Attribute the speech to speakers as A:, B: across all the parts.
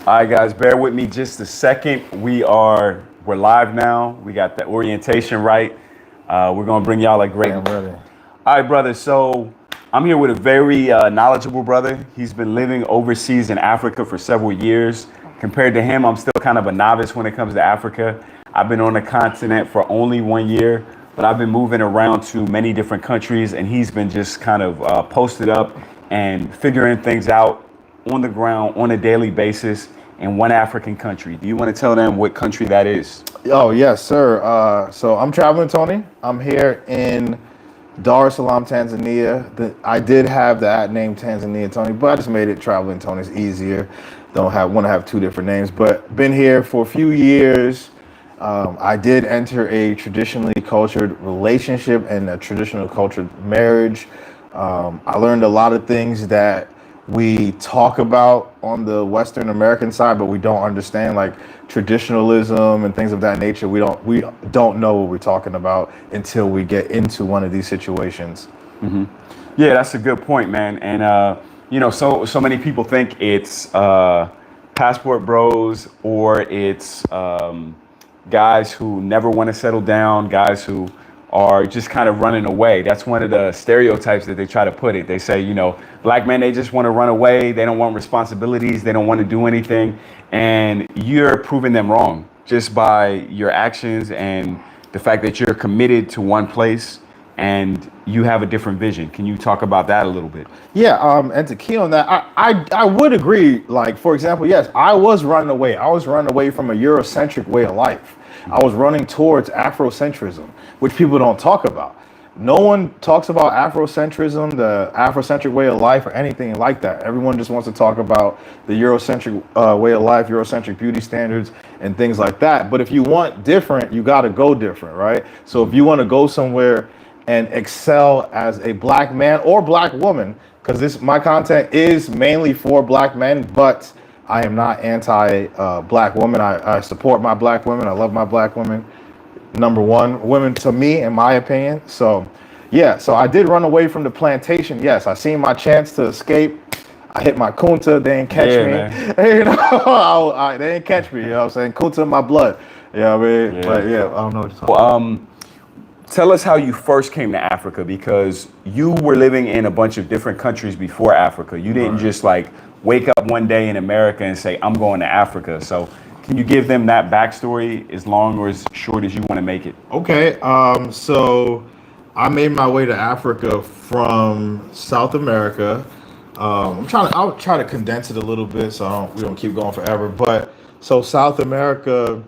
A: All right, guys, bear with me just a second. We're live now. We got the orientation right. We're gonna bring y'all a great.
B: I'm ready.
A: All right, brother. So I'm here with a very knowledgeable brother. He's been living overseas in Africa for several years. Compared to him, I'm still kind of a novice when it comes to Africa. I've been on the continent for only 1 year, but I've been moving around to many different countries, and he's been just kind of posted up and figuring things out on the ground on a daily basis in one African country. Do you want to tell them what country that is?
B: Oh, yes, sir. So I'm traveling, Tony. I'm here in Dar es Salaam, Tanzania. I did have the ad name Tanzania, Tony, but I just made it traveling, Tony. It's easier. Want to have two different names, but been here for a few years. I did enter a traditionally cultured relationship and a traditional cultured marriage. I learned a lot of things that we talk about on the Western American side, but we don't understand, like traditionalism and things of that nature. We don't know what we're talking about until we get into one of these situations.
A: Yeah, that's a good point, man. And so many people think it's passport bros or it's guys who never want to settle down, guys who are just kind of running away. That's one of the stereotypes that they try to put it. They say, black men, they just want to run away. They don't want responsibilities. They don't want to do anything. And you're proving them wrong just by your actions and the fact that you're committed to one place and you have a different vision. Can you talk about that a little bit?
B: Yeah, and to key on that, I would agree. Like, for example, yes, I was running away. I was running away from a Eurocentric way of life. I was running towards Afrocentrism, which people don't talk about. No one talks about Afrocentrism, the Afrocentric way of life, or anything like that. Everyone just wants to talk about the Eurocentric way of life, Eurocentric beauty standards, and things like that. But if you want different, you got to go different, right? So if you want to go somewhere and excel as a black man or black woman, because my content is mainly for black men, but I am not anti black woman. I support my black women. I love my black women. Number one, women to me, in my opinion. So, yeah. So I did run away from the plantation. Yes, I seen my chance to escape. I hit my kunta. They didn't catch me. They didn't catch me. You know what I'm saying? Kunta in my blood. You know what I mean? But yeah, I don't know what you're talking about.
A: Tell us how you first came to Africa, because you were living in a bunch of different countries before Africa. You didn't just like wake up one day in America and say, I'm going to Africa. So can you give them that backstory, as long or as short as you want to make it?
B: Okay. So I made my way to Africa from South America. I'll try to condense it a little bit so we don't keep going forever. But so South America,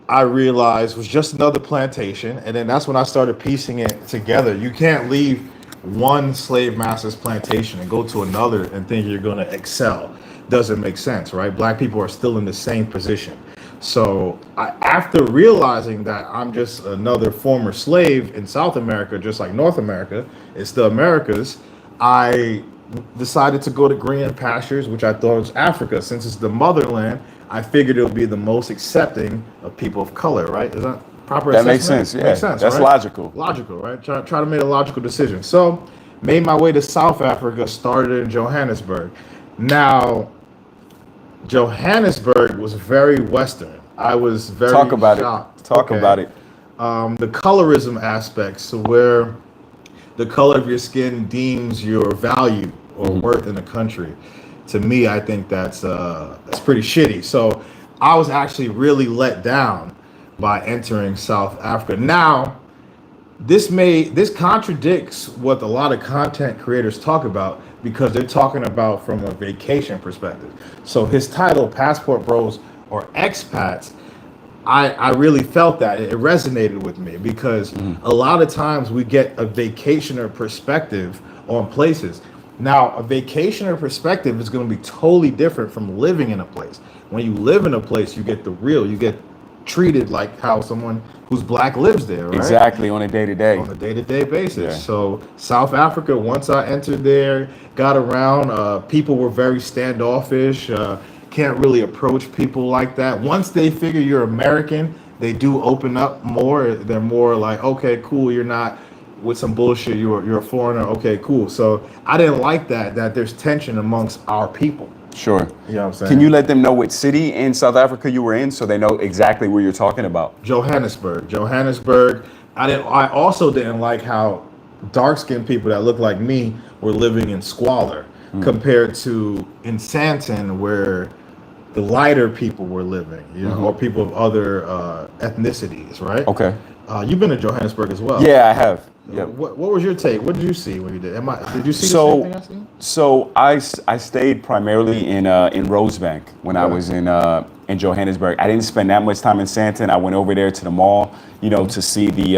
B: I realized, was just another plantation, and then that's when I started piecing it together. You can't leave one slave master's plantation and go to another and think you're going to excel. Doesn't make sense, right? Black people are still in the same position. So after realizing that I'm just another former slave in South America, just like North America, it's the Americas, I decided to go to greener pastures, which I thought was Africa. Since it's the motherland, I figured it would be the most accepting of people of color, right? Is that proper
A: That
B: assessment?
A: makes sense. Yeah,
B: Makes sense,
A: that's
B: right?
A: logical.
B: Logical, right? Try to make a logical decision. So made my way to South Africa, started in Johannesburg. Now, Johannesburg was very Western. I was very
A: Talk about
B: shocked.
A: it. Talk about it.
B: The colorism aspects, so where the color of your skin deems your value or worth in a country. To me, I think that's pretty shitty. So I was actually really let down by entering South Africa. Now, this contradicts what a lot of content creators talk about, because they're talking about from a vacation perspective. So his title, Passport Bros or Expats, I really felt that it resonated with me, because a lot of times we get a vacationer perspective on places. Now, a vacationer perspective is going to be totally different from living in a place. When you live in a place, you get the real, you get treated like how someone who's black lives there, right?
A: Exactly, on a day-to-day.
B: On a day-to-day basis.
A: Yeah.
B: So South Africa, once I entered there, got around, people were very standoffish, can't really approach people like that. Once they figure you're American, they do open up more. They're more like, okay, cool, you're not with some bullshit, you're a foreigner, okay, cool. So I didn't like that there's tension amongst our people.
A: Sure.
B: You know what I'm saying?
A: Can you let them know what city in South Africa you were in so they know exactly where you're talking about?
B: Johannesburg. Johannesburg. I also didn't like how dark-skinned people that look like me were living in squalor compared to in Sandton where the lighter people were living, you know, or people of other ethnicities, right?
A: Okay.
B: You've been to Johannesburg as well.
A: Yeah, I have. Yep.
B: What was your take? What did you see when you did? Did you see the
A: So,
B: same thing I seen?
A: so I stayed primarily in Rosebank when I was in Johannesburg. I didn't spend that much time in Sandton. I went over there to the mall, you know, to see the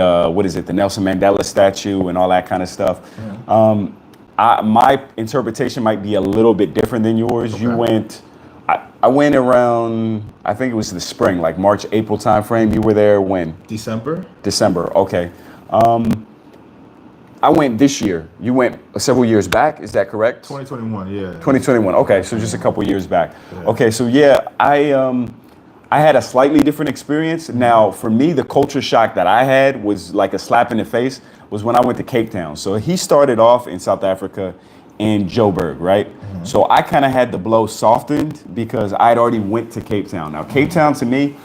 A: the Nelson Mandela statue and all that kind of stuff. My interpretation might be a little bit different than yours.
B: Okay.
A: You went. I went around, I think it was the spring, like March, April timeframe. You were there when?
B: December.
A: December, okay. I went this year. You went several years back, is that correct?
B: 2021, yeah.
A: 2021, okay, so just a couple years back.
B: Yeah.
A: Okay, so yeah, I had a slightly different experience. Now, for me, the culture shock that I had was like a slap in the face, was when I went to Cape Town. So he started off in South Africa in Joburg, right? So I kind of had the blow softened because I'd already went to Cape Town. Now, Cape Town to me,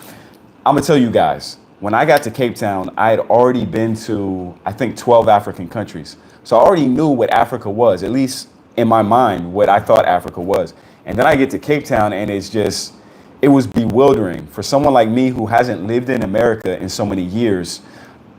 A: I'm gonna tell you guys, when I got to Cape Town, I had already been to, I think, 12 African countries. So I already knew what Africa was, at least in my mind, what I thought Africa was. And then I get to Cape Town and it was bewildering. For someone like me who hasn't lived in America in so many years,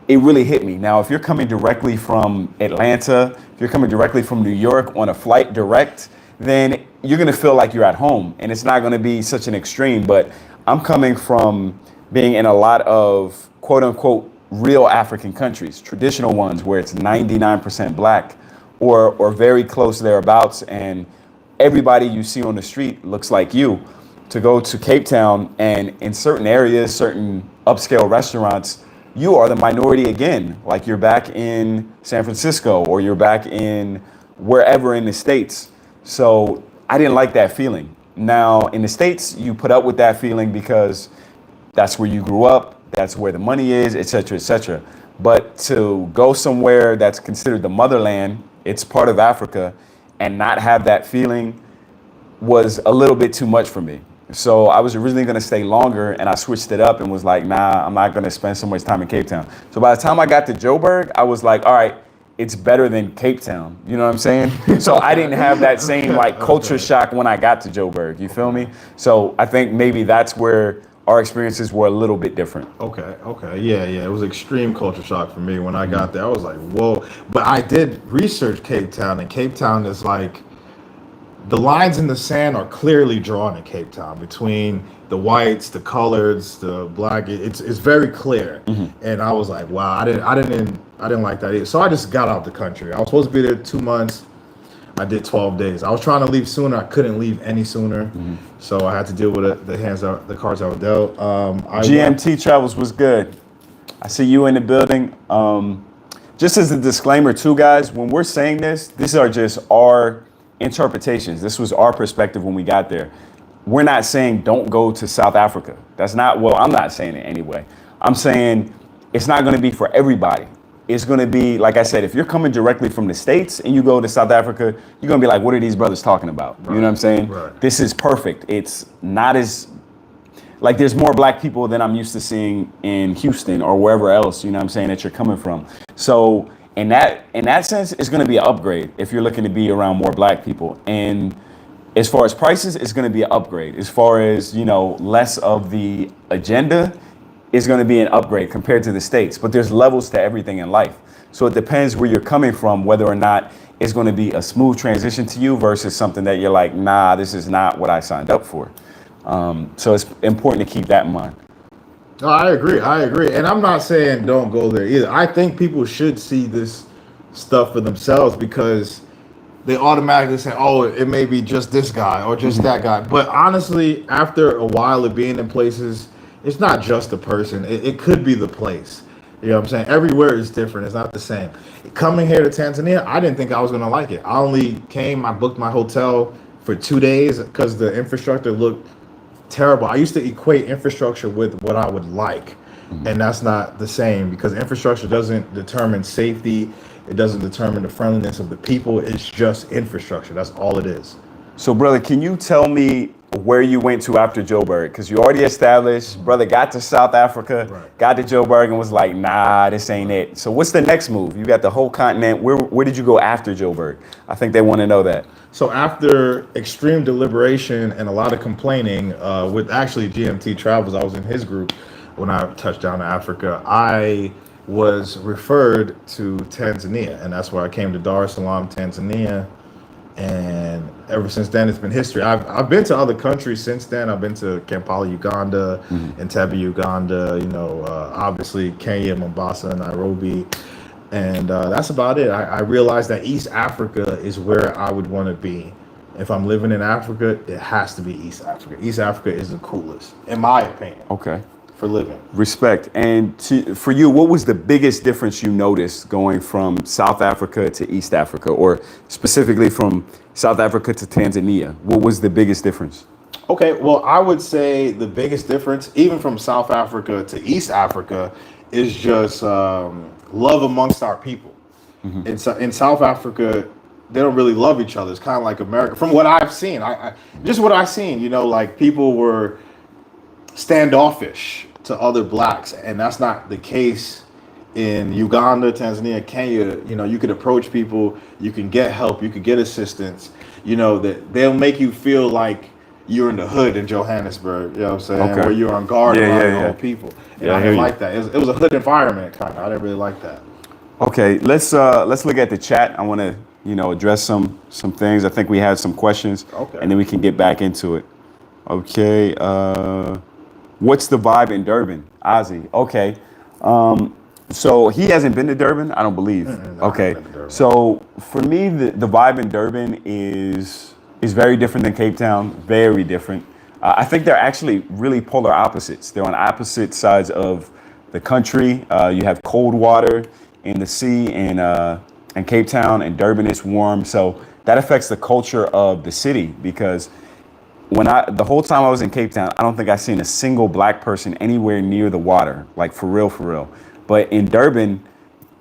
A: it really hit me. Now, if you're coming directly from Atlanta, if you're coming directly from New York on a flight direct, then you're gonna feel like you're at home and it's not gonna be such an extreme. But I'm coming from being in a lot of quote unquote real African countries, traditional ones where it's 99% black or very close thereabouts, and everybody you see on the street looks like you. To go to Cape Town and in certain areas, certain upscale restaurants, you are the minority again, like you're back in San Francisco or you're back in wherever in the States. So I didn't like that feeling. Now in the States, you put up with that feeling because that's where you grew up, that's where the money is, et cetera, et cetera. But to go somewhere that's considered the motherland, it's part of Africa, and not have that feeling was a little bit too much for me. So I was originally gonna stay longer and I switched it up and was like, nah, I'm not gonna spend so much time in Cape Town. So by the time I got to Joburg, I was like, all right, it's better than Cape Town. You know what I'm saying? So I didn't have that same like culture shock when I got to Joburg, you feel me? So I think maybe that's where our experiences were a little bit different.
B: Okay. Yeah. It was extreme culture shock for me when I got there. I was like, whoa. But I did research Cape Town, and Cape Town is like, the lines in the sand are clearly drawn in Cape Town between the whites, the coloreds, the black. It's very clear. And I was like, wow, I didn't like that either. So I just got out the country. I was supposed to be there 2 months. I did 12 days. I was trying to leave sooner. I couldn't leave any sooner. So I had to deal with the cards I were dealt.
A: GMT Travels was good. I see you in the building. Just as a disclaimer too, guys, when we're saying this, these are just our interpretations. This was our perspective when we got there. We're not saying don't go to South Africa. That's not, well, I'm not saying it anyway. I'm saying it's not going to be for everybody. It's going to be, like I said, if you're coming directly from the States and you go to South Africa, you're going to be like, what are these brothers talking about? Right. You know what I'm saying?
B: Right.
A: This is perfect. It's not as, like there's more black people than I'm used to seeing in Houston or wherever else, you know what I'm saying, that you're coming from. So in that sense, it's going to be an upgrade if you're looking to be around more black people. And as far as prices, it's going to be an upgrade. As far as, you know, less of the agenda, is going to be an upgrade compared to the States. But there's levels to everything in life. So it depends where you're coming from, whether or not it's going to be a smooth transition to you versus something that you're like, nah, this is not what I signed up for. So it's important to keep that in mind.
B: No, I agree. And I'm not saying don't go there either. I think people should see this stuff for themselves because they automatically say, oh, it may be just this guy or just that guy. But honestly, after a while of being in places, it's not just the person. It could be the place. You know what I'm saying? Everywhere is different. It's not the same. Coming here to Tanzania, I didn't think I was going to like it. I only came, I booked my hotel for 2 days because the infrastructure looked terrible. I used to equate infrastructure with what I would like. And that's not the same because infrastructure doesn't determine safety. It doesn't determine the friendliness of the people. It's just infrastructure. That's all it is.
A: So, brother, can you tell me where you went to after Joburg? Because you already established, brother, got to South Africa,
B: Right.
A: got to Joburg, and was like, nah, this ain't it. So, what's the next move? You got the whole continent. Where did you go after Joburg? I think they want to know that.
B: So after extreme deliberation and a lot of complaining, with actually GMT Travels, I was in his group when I touched down to Africa. I was referred to Tanzania, and that's where I came to Dar es Salaam, Tanzania. And ever since then, it's been history. I've been to other countries since then. I've been to Kampala, Uganda, Entebbe, Uganda. Obviously Kenya, Mombasa, Nairobi, and that's about it. I realized that East Africa is where I would want to be. If I'm living in Africa, it has to be East Africa. East Africa is the coolest, in my opinion,
A: Okay.
B: for living.
A: Respect. And for you, what was the biggest difference you noticed going from South Africa to East Africa, or specifically from South Africa to Tanzania? What was the biggest difference?
B: Okay, well, I would say the biggest difference, even from South Africa to East Africa, is just love amongst our people. In South Africa, they don't really love each other. It's kind of like America. From what I've seen, just what I've seen, like people were standoffish to other blacks, and that's not the case in Uganda, Tanzania, Kenya. You could approach people, you can get help, you could get assistance. That they'll make you feel like you're in the hood in Johannesburg. You know what I'm saying?
A: Okay.
B: Where you're on guard
A: Yeah,
B: around
A: yeah,
B: your
A: yeah.
B: own people. And
A: Yeah, I
B: I
A: hear
B: didn't
A: you.
B: like that. It was a hood environment, kind of. I didn't really like that.
A: Okay, let's look at the chat. I want to address some things. I think we had some questions,
B: Okay.
A: and then we can get back into it. Okay, what's the vibe in Durban, Ozzy? Okay, so he hasn't been to Durban, I don't believe.
B: No, I
A: Okay,
B: haven't been to Durban.
A: so for me, the vibe in Durban is very different than Cape Town. Very different. I think they're actually really polar opposites. They're on opposite sides of the country. You have cold water in the sea in Cape Town, and Durban is warm. So that affects the culture of the city, because the whole time I was in Cape Town, I don't think I seen a single black person anywhere near the water, like for real, for real. But in Durban,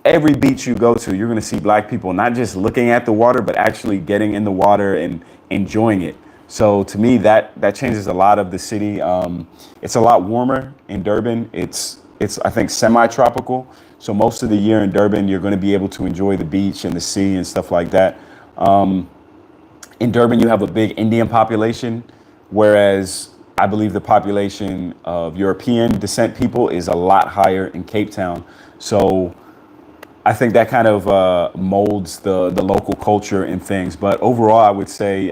A: every beach you go to, you're gonna see black people, not just looking at the water, but actually getting in the water and enjoying it. So to me, that changes a lot of the city. It's a lot warmer in Durban. It's I think semi-tropical. So most of the year in Durban, you're going to be able to enjoy the beach and the sea and stuff like that. In Durban, you have a big Indian population, whereas I believe the population of European descent people is a lot higher in Cape Town. So I think that kind of molds the local culture and things. But overall, I would say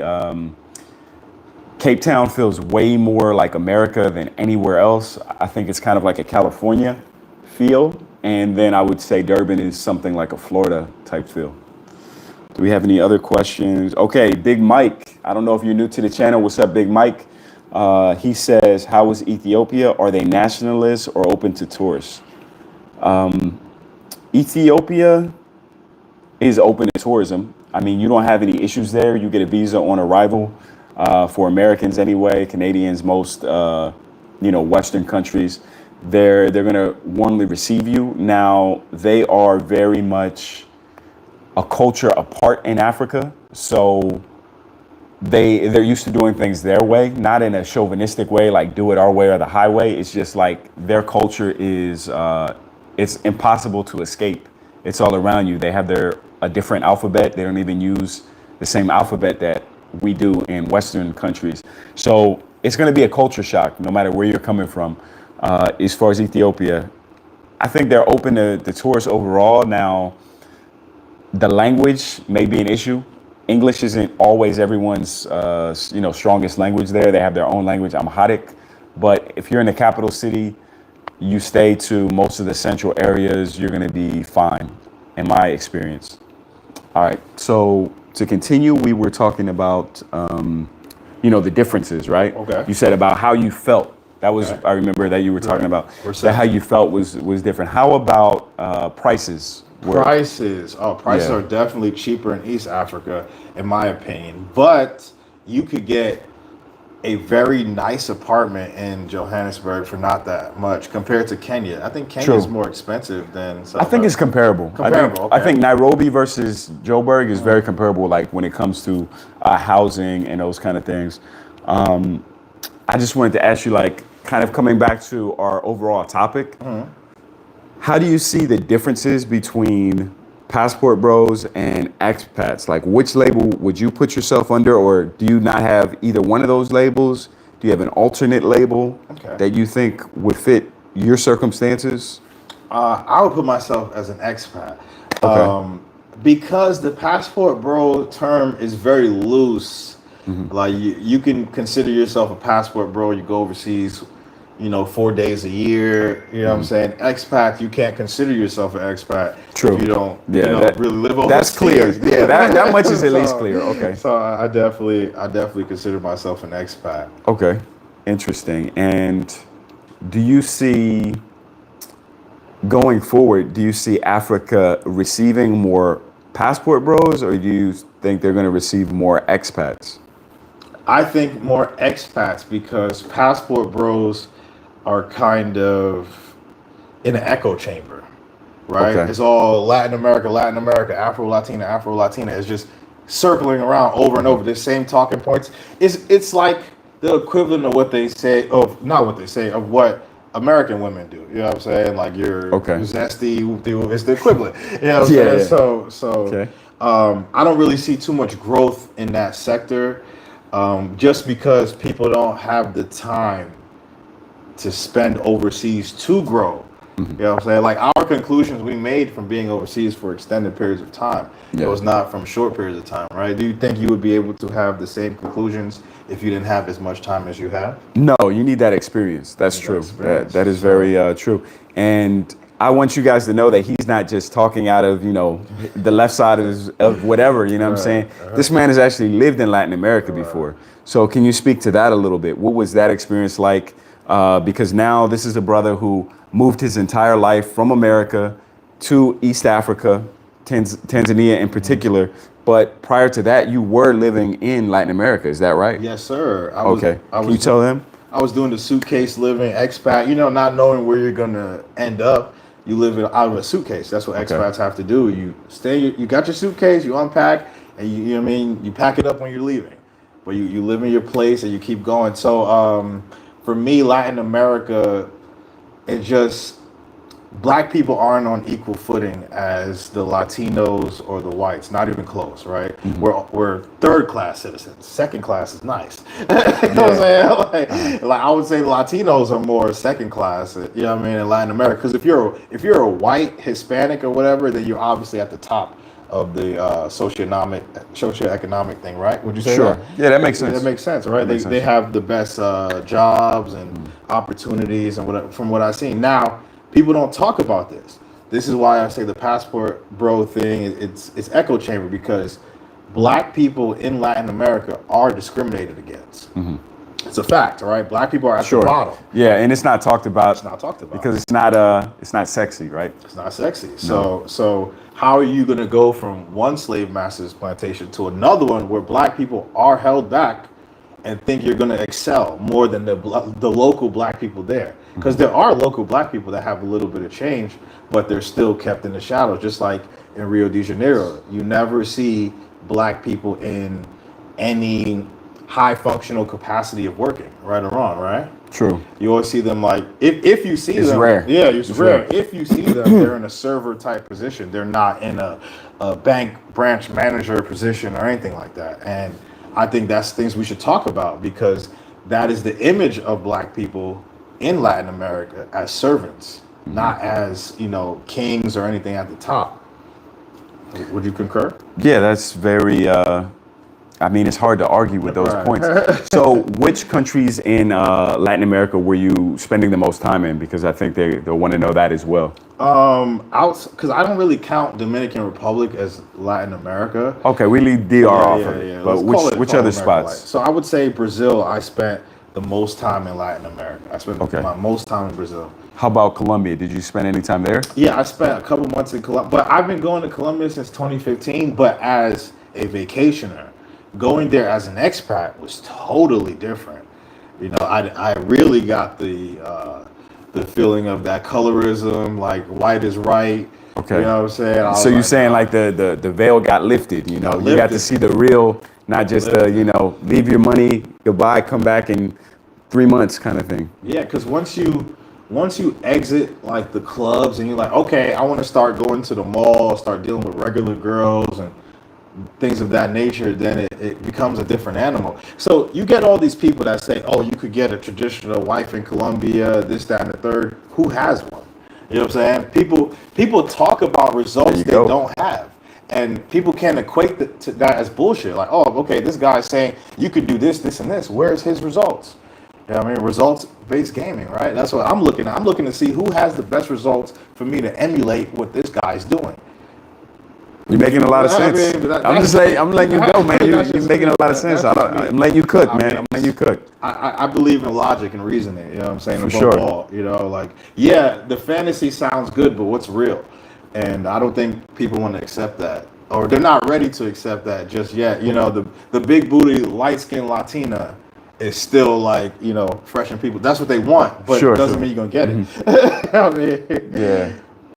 A: Cape Town feels way more like America than anywhere else. I think it's kind of like a California feel. And then I would say Durban is something like a Florida type feel. Do we have any other questions? Okay, Big Mike. I don't know if you're new to the channel. What's up, Big Mike? He says, how is Ethiopia? Are they nationalists or open to tourists? Ethiopia is open to tourism. I mean, you don't have any issues there. You get a visa on arrival, for Americans anyway, Canadians, most, Western countries. They're going to warmly receive you. Now, they are very much a culture apart in Africa. So they're used to doing things their way, not in a chauvinistic way, like do it our way or the highway. It's just like their culture is, it's impossible to escape. It's all around you. They have a different alphabet. They don't even use the same alphabet that we do in Western countries. So it's going to be a culture shock, no matter where you're coming from. As far as Ethiopia, I think they're open to tourists overall. Now, the language may be an issue. English isn't always everyone's, strongest language there. They have their own language, Amharic. But if you're in the capital city, you stay to most of the central areas, you're going to be fine, in my experience. All right. So to continue, we were talking about, the differences, right?
B: Okay.
A: You said about how you felt. That was,
B: Okay.
A: I remember that you were talking about
B: Perception.
A: that how you felt was different. How about prices?
B: Prices
A: Yeah.
B: are definitely cheaper in East Africa, in my opinion. But you could get a very nice apartment in Johannesburg for not that much compared to Kenya. I think Kenya is
A: True.
B: more expensive than
A: I think it's comparable.
B: Comparable,
A: I
B: okay.
A: think Nairobi versus Joburg is very comparable, like when it comes to housing and those kind of things. I just wanted to ask you, like, kind of coming back to our overall topic, how do you see the differences between passport bros and expats? Like, which label would you put yourself under, or do you not have either one of those labels? Do you have an alternate label
B: Okay.
A: that you think would fit your circumstances?
B: I would put myself as an expat.
A: Okay.
B: Because the passport bro term is very loose. Like you can consider yourself a passport bro. You go overseas, 4 days a year. You know what I'm saying? Expat, you can't consider yourself an expat
A: True.
B: if you don't,
A: Yeah,
B: really live overseas.
A: That's clear. Yeah, that much is at least clear. Okay.
B: So I definitely consider myself an expat.
A: Okay. Interesting. And do you see, going forward, do you see Africa receiving more passport bros, or do you think they're going to receive more expats?
B: I think more expats because passport bros are kind of in an echo chamber, right?
A: Okay.
B: It's all Latin America, Afro Latina. It's just circling around over and over the same talking points. It's like the equivalent of what they say, of not what they say, of what American women do. You know what I'm saying? Like you're zesty, it's the equivalent. You know what I'm saying?
A: Yeah.
B: So
A: Okay.
B: I don't really see too much growth in that sector. Just because people don't have the time to spend overseas to grow. You know what I'm saying? Like our conclusions we made from being overseas for extended periods of time.
A: Yeah.
B: It was not from short periods of time, right? Do you think you would be able to have the same conclusions if you didn't have as much time as you have?
A: No, you need that experience. That's true.
B: experience.
A: That is very true. And I want you guys to know that he's not just talking out of, the left side of whatever, you know what I'm saying? This man has actually lived in Latin America before. So can you speak to that a little bit? What was that experience like? Because now this is a brother who moved his entire life from America to East Africa, Tanzania in particular. But prior to that, you were living in Latin America. Is that right?
B: Yes, sir.
A: Can you tell them?
B: I was doing the suitcase living, expat, not knowing where you're going to end up. You live out of a suitcase. That's what expats have to do. You got your suitcase, you unpack, and you know what I mean? You pack it up when you're leaving. But you live in your place and you keep going. So for me, Latin America, it just, black people aren't on equal footing as the Latinos or the whites, not even close, right? We're third class citizens. Second class is nice. You know what I'm saying? Like I would say the Latinos are more second class, you know what I mean, in Latin America. Because if you're a white Hispanic or whatever, then you're obviously at the top of the socioeconomic thing, right? Would you say
A: Sure.
B: that?
A: Yeah, that makes sense.
B: That makes sense, right? They have the best jobs and opportunities and whatever, from what I've seen. Now, people don't talk about this. This is why I say the passport bro thing, it's echo chamber, because black people in Latin America are discriminated against. It's a fact, right? Black people are at the bottom.
A: Yeah, and it's not talked about.
B: It's not talked about
A: because it's not sexy, right?
B: It's not sexy. So how are you going to go from one slave master's plantation to another one where black people are held back and think you're going to excel more than the local black people there? Because there are local black people that have a little bit of change, but they're still kept in the shadows. Just like in Rio de Janeiro, you never see black people in any high functional capacity of working, right or wrong, right?
A: True.
B: You always see them like, if you see
A: It's
B: them,
A: rare.
B: yeah, it's rare.
A: rare.
B: If you see them, they're in a server type position. They're not in a bank branch manager position or anything like that. And I think that's things we should talk about, because that is the image of black people in Latin America as servants, not as, kings or anything at the top. Would you concur?
A: Yeah, that's very. It's hard to argue with those points. So, which countries in Latin America were you spending the most time in? Because I think they'll want to know that as well.
B: Because I don't really count Dominican Republic as Latin America.
A: Okay, we leave DR off of it. But which other spots?
B: So I would say Brazil. I spent the most time in Latin America. I spent my most time in Brazil.
A: How about Colombia? Did you spend any time there?
B: Yeah, I spent a couple months in Colombia. But I've been going to Colombia since 2015, but as a vacationer. Going there as an expat was totally different. I really got the feeling of that colorism, like white is right.
A: Okay.
B: You know what I'm saying? I
A: So
B: was
A: you're
B: like,
A: saying like the veil got lifted, you know, you got to
B: lifted.
A: see the real, not just leave your money, goodbye, come back in 3 months kind of thing.
B: Yeah, because once you exit like the clubs and you're like, okay, I want to start going to the mall, start dealing with regular girls and things of that nature, then it becomes a different animal. So you get all these people that say, oh, you could get a traditional wife in Colombia, this, that, and the third. Who has one? You know what I'm saying? People talk about results they
A: go.
B: don't have. And people can't equate to that as bullshit. Like, oh, okay, this guy's saying you could do this, this, and this. Where's his results? You know what I mean? Results-based gaming, right? That's what I'm looking at. I'm looking to see who has the best results for me to emulate what this guy's doing.
A: You're making a lot of sense. I'm just saying, I'm letting you go, man. You're making a lot of sense. I'm letting you cook, man. I'm letting you cook.
B: I believe in logic and reasoning. You know what I'm saying?
A: For sure.
B: All, like, yeah, the fantasy sounds good, but what's real? And I don't think people want to accept that, or they're not ready to accept that just yet. The big booty, light skinned Latina is still like, fresh in people. That's what they want, but it doesn't mean you're gonna get it. I mean,
A: yeah.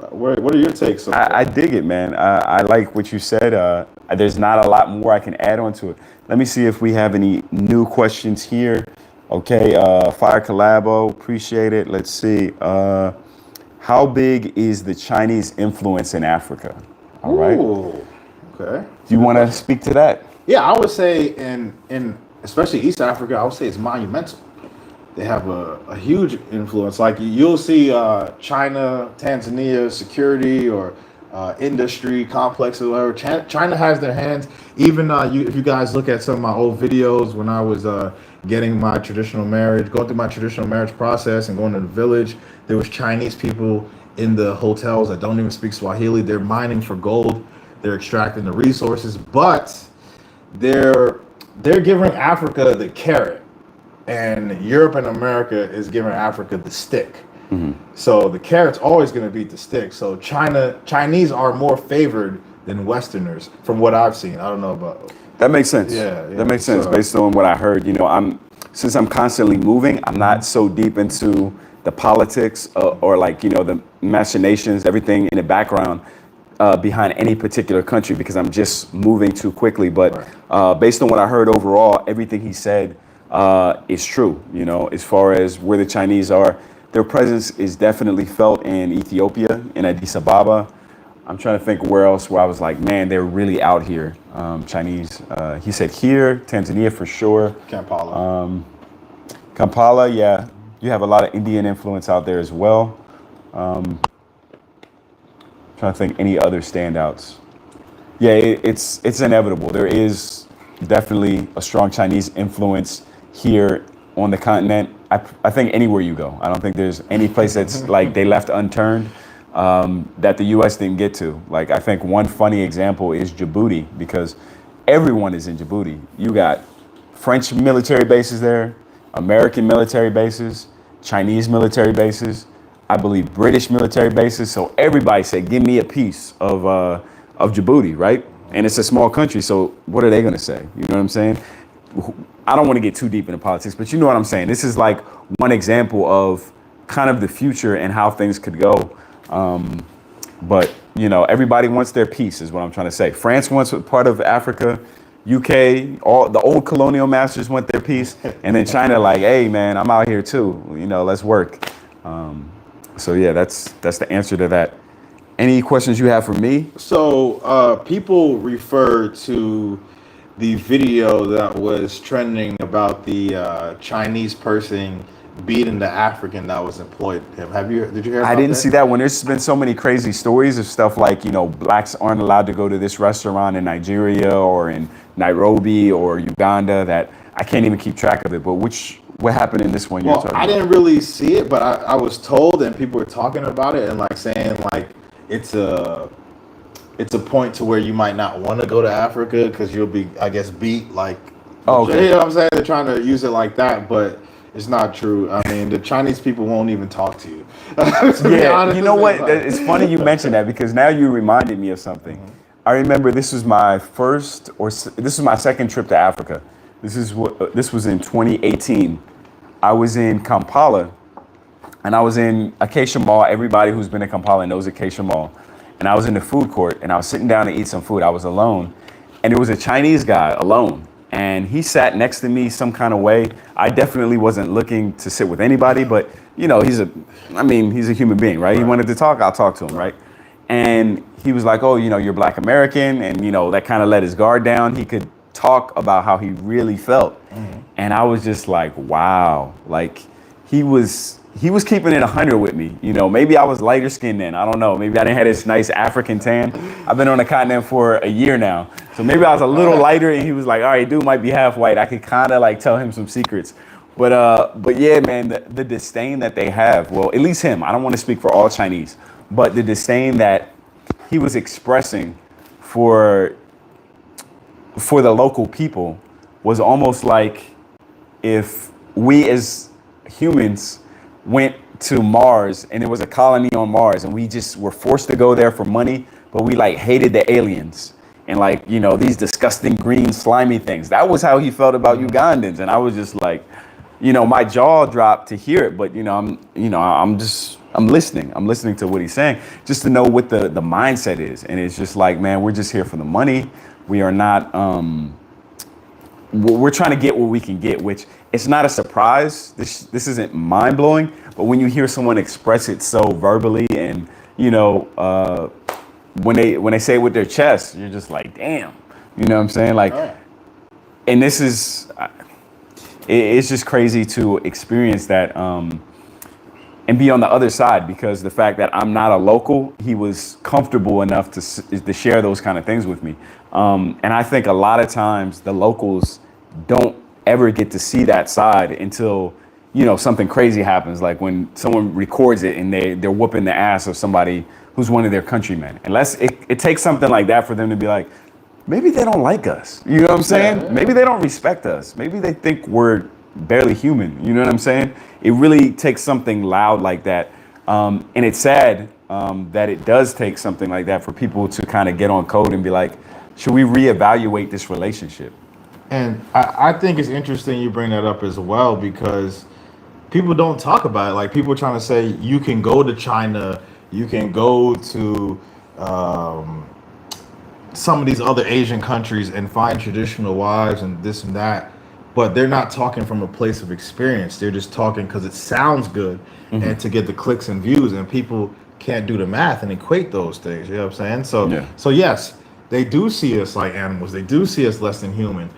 B: What are your takes on that?
A: I dig it, man. I like what you said. There's not a lot more I can add on to it. Let me see if we have any new questions here. Okay, Fire Collabo, appreciate it. Let's see. How big is the Chinese influence in Africa? All right.
B: Ooh, okay.
A: Do you want to speak to that?
B: Yeah, I would say in especially East Africa, I would say it's monumental. They have a huge influence. Like you'll see China, Tanzania security or industry complexes, whatever. China has their hands. Even if you guys look at some of my old videos when I was getting my traditional marriage, going through my traditional marriage process and going to the village, there was Chinese people in the hotels that don't even speak Swahili. They're mining for gold. They're extracting the resources, but they're giving Africa the carrot. And Europe and America is giving Africa the stick. Mm-hmm. So the carrot's always going to beat the stick. So Chinese are more favored than Westerners from what I've seen. I don't know about.
A: That makes sense.
B: Yeah.
A: That makes sense based on what I heard. Since I'm constantly moving, I'm not so deep into the politics or the machinations, everything in the background behind any particular country because I'm just moving too quickly. But based on what I heard overall, everything he said is true, as far as where the Chinese are. Their presence is definitely felt in Ethiopia, in Addis Ababa. I'm trying to think where else where I was like, man, they're really out here, Chinese. He said here, Tanzania for sure.
B: Kampala.
A: Kampala, yeah. You have a lot of Indian influence out there as well. Trying to think any other standouts. Yeah, it's inevitable. There is definitely a strong Chinese influence here on the continent. I think anywhere you go. I don't think there's any place that's like they left unturned that the U.S. didn't get to. Like I think one funny example is Djibouti because everyone is in Djibouti. You got French military bases there, American military bases, Chinese military bases, I believe British military bases. So everybody said, give me a piece of Djibouti, right? And it's a small country, so what are they going to say? You know what I'm saying? I don't want to get too deep into politics, but you know what I'm saying. This is like one example of kind of the future and how things could go. But, everybody wants their piece is what I'm trying to say. France wants part of Africa, UK, all the old colonial masters want their piece. And then China like, hey, man, I'm out here too. Let's work. So, yeah, that's the answer to that. Any questions you have for me?
B: So people refer to the video that was trending about the Chinese person beating the African that was employed him. Did you hear about that?
A: I didn't see that one. There's been so many crazy stories of stuff like, blacks aren't allowed to go to this restaurant in Nigeria or in Nairobi or Uganda that I can't even keep track of it. But what happened in this one you're talking about?
B: I didn't really see it, but I was told and people were talking about it and like saying like it's a point to where you might not want to go to Africa because you'll be, I guess, beat like. Oh, okay. You know what I'm saying? They're trying to use it like that, but it's not true. I mean, the Chinese people won't even talk to you.
A: Yeah, you know what? It's funny you mentioned that because now you reminded me of something. Mm-hmm. I remember this was my second trip to Africa. This was in 2018, I was in Kampala, and I was in Acacia Mall. Everybody who's been to Kampala knows Acacia Mall. And I was in the food court, and I was sitting down to eat some food. I was alone, and it was a Chinese guy alone. And he sat next to me some kind of way. I definitely wasn't looking to sit with anybody, but you know, he's a human being, right? He wanted to talk, I'll talk to him, right? And he was like, oh, you know, you're Black American. And, you know, that kind of let his guard down. He could talk about how he really felt. And I was just like, wow, like he was keeping it 100 with me. You know, maybe I was lighter skinned then. I don't know. Maybe I didn't have this nice African tan. I've been on the continent for a year now. So maybe I was a little lighter, and he was like, all right, dude might be half white. I could kind of like tell him some secrets. But yeah, man, the disdain that they have, well, at least him, I don't want to speak for all Chinese, but the disdain that he was expressing for the local people was almost like if we as humans went to Mars and there was a colony on Mars and we just were forced to go there for money, but we like hated the aliens and like, you know, these disgusting green slimy things. That was how he felt about Ugandans. And I was just like, you know, my jaw dropped to hear it, but I'm listening. I'm listening to what he's saying just to know what the mindset is. And it's just like, man, we're just here for the money. We are not, we're trying to get what we can get, which it's not a surprise. This isn't mind blowing, but when you hear someone express it so verbally and, you know, when they say it with their chest, you're just like, damn, you know what I'm saying? Like, and this is, it's just crazy to experience that and be on the other side, because the fact that I'm not a local, he was comfortable enough to share those kind of things with me. And I think a lot of times the locals don't ever get to see that side until, you know, something crazy happens, like when someone records it and they're whooping the ass of somebody who's one of their countrymen. Unless it takes something like that for them to be like, maybe they don't like us. You know what I'm saying? Yeah. Maybe they don't respect us. Maybe they think we're barely human. You know what I'm saying? It really takes something loud like that. And it's sad that it does take something like that for people to kind of get on code and be like, should we reevaluate this relationship?
B: And I think it's interesting you bring that up as well, because people don't talk about it. Like, people are trying to say you can go to China, you can go to some of these other Asian countries and find traditional wives and this and that, but they're not talking from a place of experience. They're just talking because it sounds good and to get the clicks and views, and people can't do the math and equate those things. You know what I'm saying? So yes, they do see us like animals. They do see us less than human.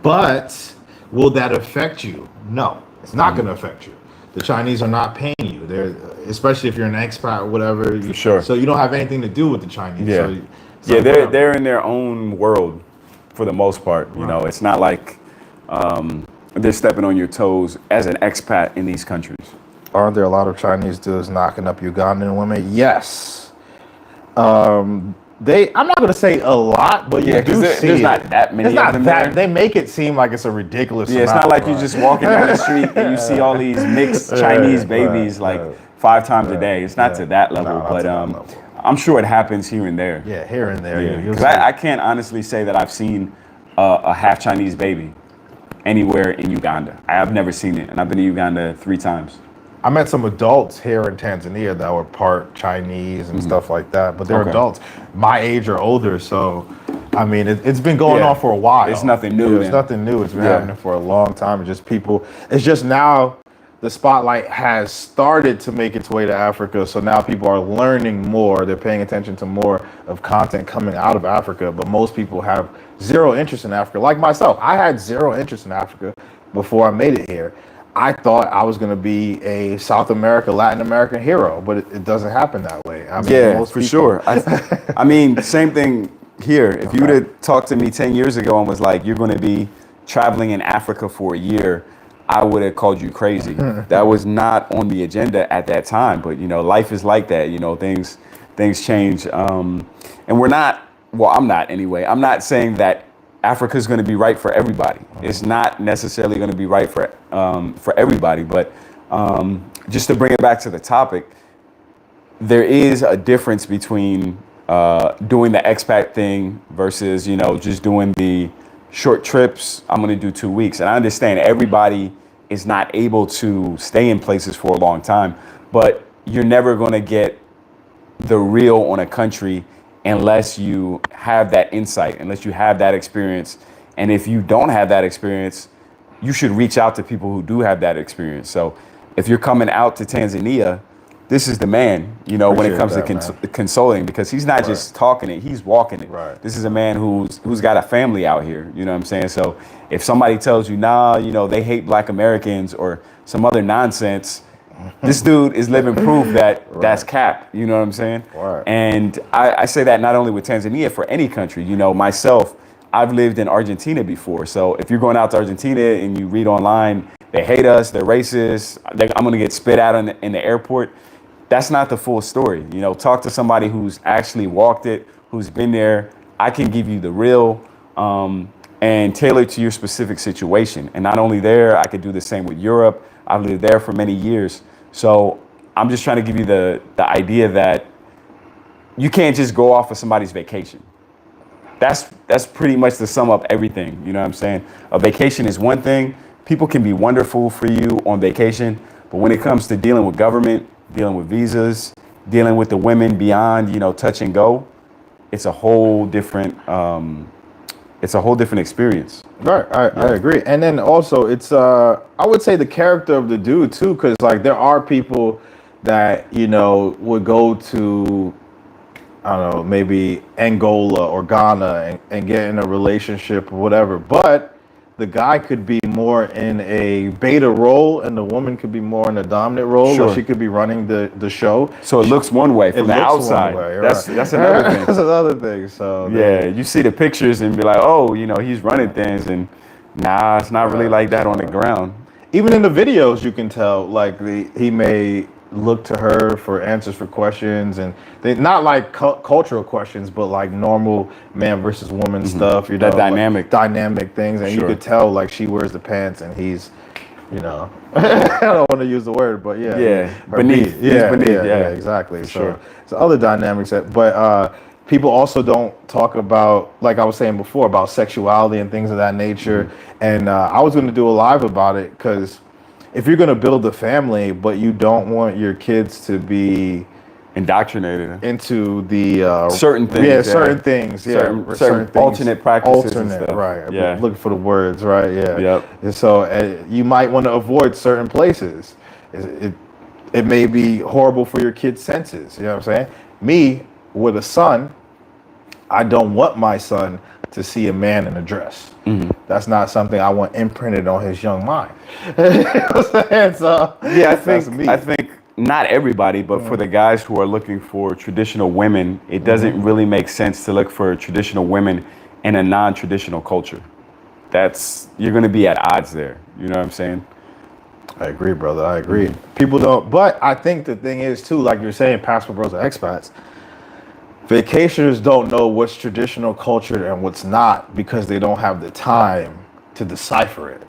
B: But will that affect you? No, it's not going to affect you. The Chinese are not paying you. They're, especially if you're an expat or whatever.
A: For sure.
B: So you don't have anything to do with the Chinese.
A: Yeah.
B: So
A: they're in their own world for the most part. You know, it's not like they're stepping on your toes as an expat in these countries.
B: Aren't there a lot of Chinese dudes knocking up Ugandan women? Yes. I'm not going to say a lot, but you do see
A: there's not that many of them there.
B: They make it seem like it's a ridiculous amount.
A: It's not like you're just walking down the street and you see all these mixed Chinese babies like 5 times a day. It's not to that level, but I'm sure it happens here and there.
B: Yeah, here and there.
A: Yeah. I can't honestly say that I've seen a half Chinese baby anywhere in Uganda. I have never seen it, and I've been to Uganda 3 times.
B: I met some adults here in Tanzania that were part Chinese and stuff like that, but they're adults my age or older. So, I mean, it's been going on for a while.
A: It's nothing new.
B: It's nothing new. It's been happening for a long time. It's just now the spotlight has started to make its way to Africa. So now people are learning more. They're paying attention to more of content coming out of Africa. But most people have zero interest in Africa. Like myself, I had zero interest in Africa before I made it here. I thought I was going to be a South America, Latin American hero, but it doesn't happen that way. I mean,
A: for sure. I mean, same thing here. If you would have talked to me 10 years ago and was like, you're going to be traveling in Africa for a year, I would have called you crazy. That was not on the agenda at that time. But, you know, life is like that. You know, things change. And we're not, well, I'm not anyway. I'm not saying that Africa is going to be right for everybody. It's not necessarily going to be right for everybody. But just to bring it back to the topic, there is a difference between doing the expat thing versus, you know, just doing the short trips. I'm going to do 2 weeks. And I understand everybody is not able to stay in places for a long time. But you're never going to get the real on a country unless you have that insight, unless you have that experience. And if you don't have that experience, you should reach out to people who do have that experience. So if you're coming out to Tanzania, this is the man, you know, when it comes to consoling, because he's not just talking it, he's walking it.
B: Right.
A: This is a man who's got a family out here, you know what I'm saying? So if somebody tells you, nah, you know, they hate Black Americans or some other nonsense, this dude is living proof that that's cap, you know what I'm saying?
B: Right.
A: And I say that not only with Tanzania, for any country. You know, myself, I've lived in Argentina before. So if you're going out to Argentina and you read online, they hate us, they're racist, I'm going to get spit out in the airport. That's not the full story. You know, talk to somebody who's actually walked it, who's been there. I can give you the real and tailor to your specific situation. And not only there, I could do the same with Europe. I've lived there for many years. So I'm just trying to give you the idea that you can't just go off of somebody's vacation. That's pretty much to sum up everything. You know what I'm saying? A vacation is one thing. People can be wonderful for you on vacation. But when it comes to dealing with government, dealing with visas, dealing with the women beyond, you know, touch and go, it's a whole different experience.
B: Right, I agree. And then also it's I would say the character of the dude too, because like there are people that, you know, would go to, I don't know, maybe Angola or Ghana and get in a relationship or whatever, but the guy could be more in a beta role and the woman could be more in a dominant role.
A: Sure.
B: Or she could be running the show.
A: So it looks one way from the outside.
B: Way,
A: that's another thing.
B: That's another thing. So
A: yeah, you see the pictures and be like, oh, you know, he's running things, and nah, it's not really like that on the ground.
B: Even in the videos, you can tell like he may look to her for answers for questions, and they not like cultural questions, but like normal man versus woman stuff. You know,
A: that
B: dynamic things, and you could tell like she wears the pants and he's, you know, I don't want to use the word, but
A: beneath.
B: Yeah, exactly. So other dynamics but people also don't talk about, like I was saying before, about sexuality and things of that nature. And I was going to do a live about it because if you're going to build a family, but you don't want your kids to be
A: indoctrinated
B: into the
A: certain things,
B: certain things,
A: certain
B: things,
A: alternate practices, and stuff.
B: Right?
A: Yeah,
B: looking for the words, right? Yeah.
A: Yep.
B: And so you might want to avoid certain places. It may be horrible for your kid's senses. You know what I'm saying? Me with a son, I don't want my son to see a man in a dress. That's not something I want imprinted on his young mind. You know what I'm saying? So,
A: yeah, I think not everybody, but for the guys who are looking for traditional women, it doesn't really make sense to look for traditional women in a non-traditional culture. You're going to be at odds there. You know what I'm saying?
B: I agree, brother. I agree. People don't, but I think the thing is too, like you're saying, passport bros or expats, vacationers don't know what's traditional culture and what's not because they don't have the time to decipher it.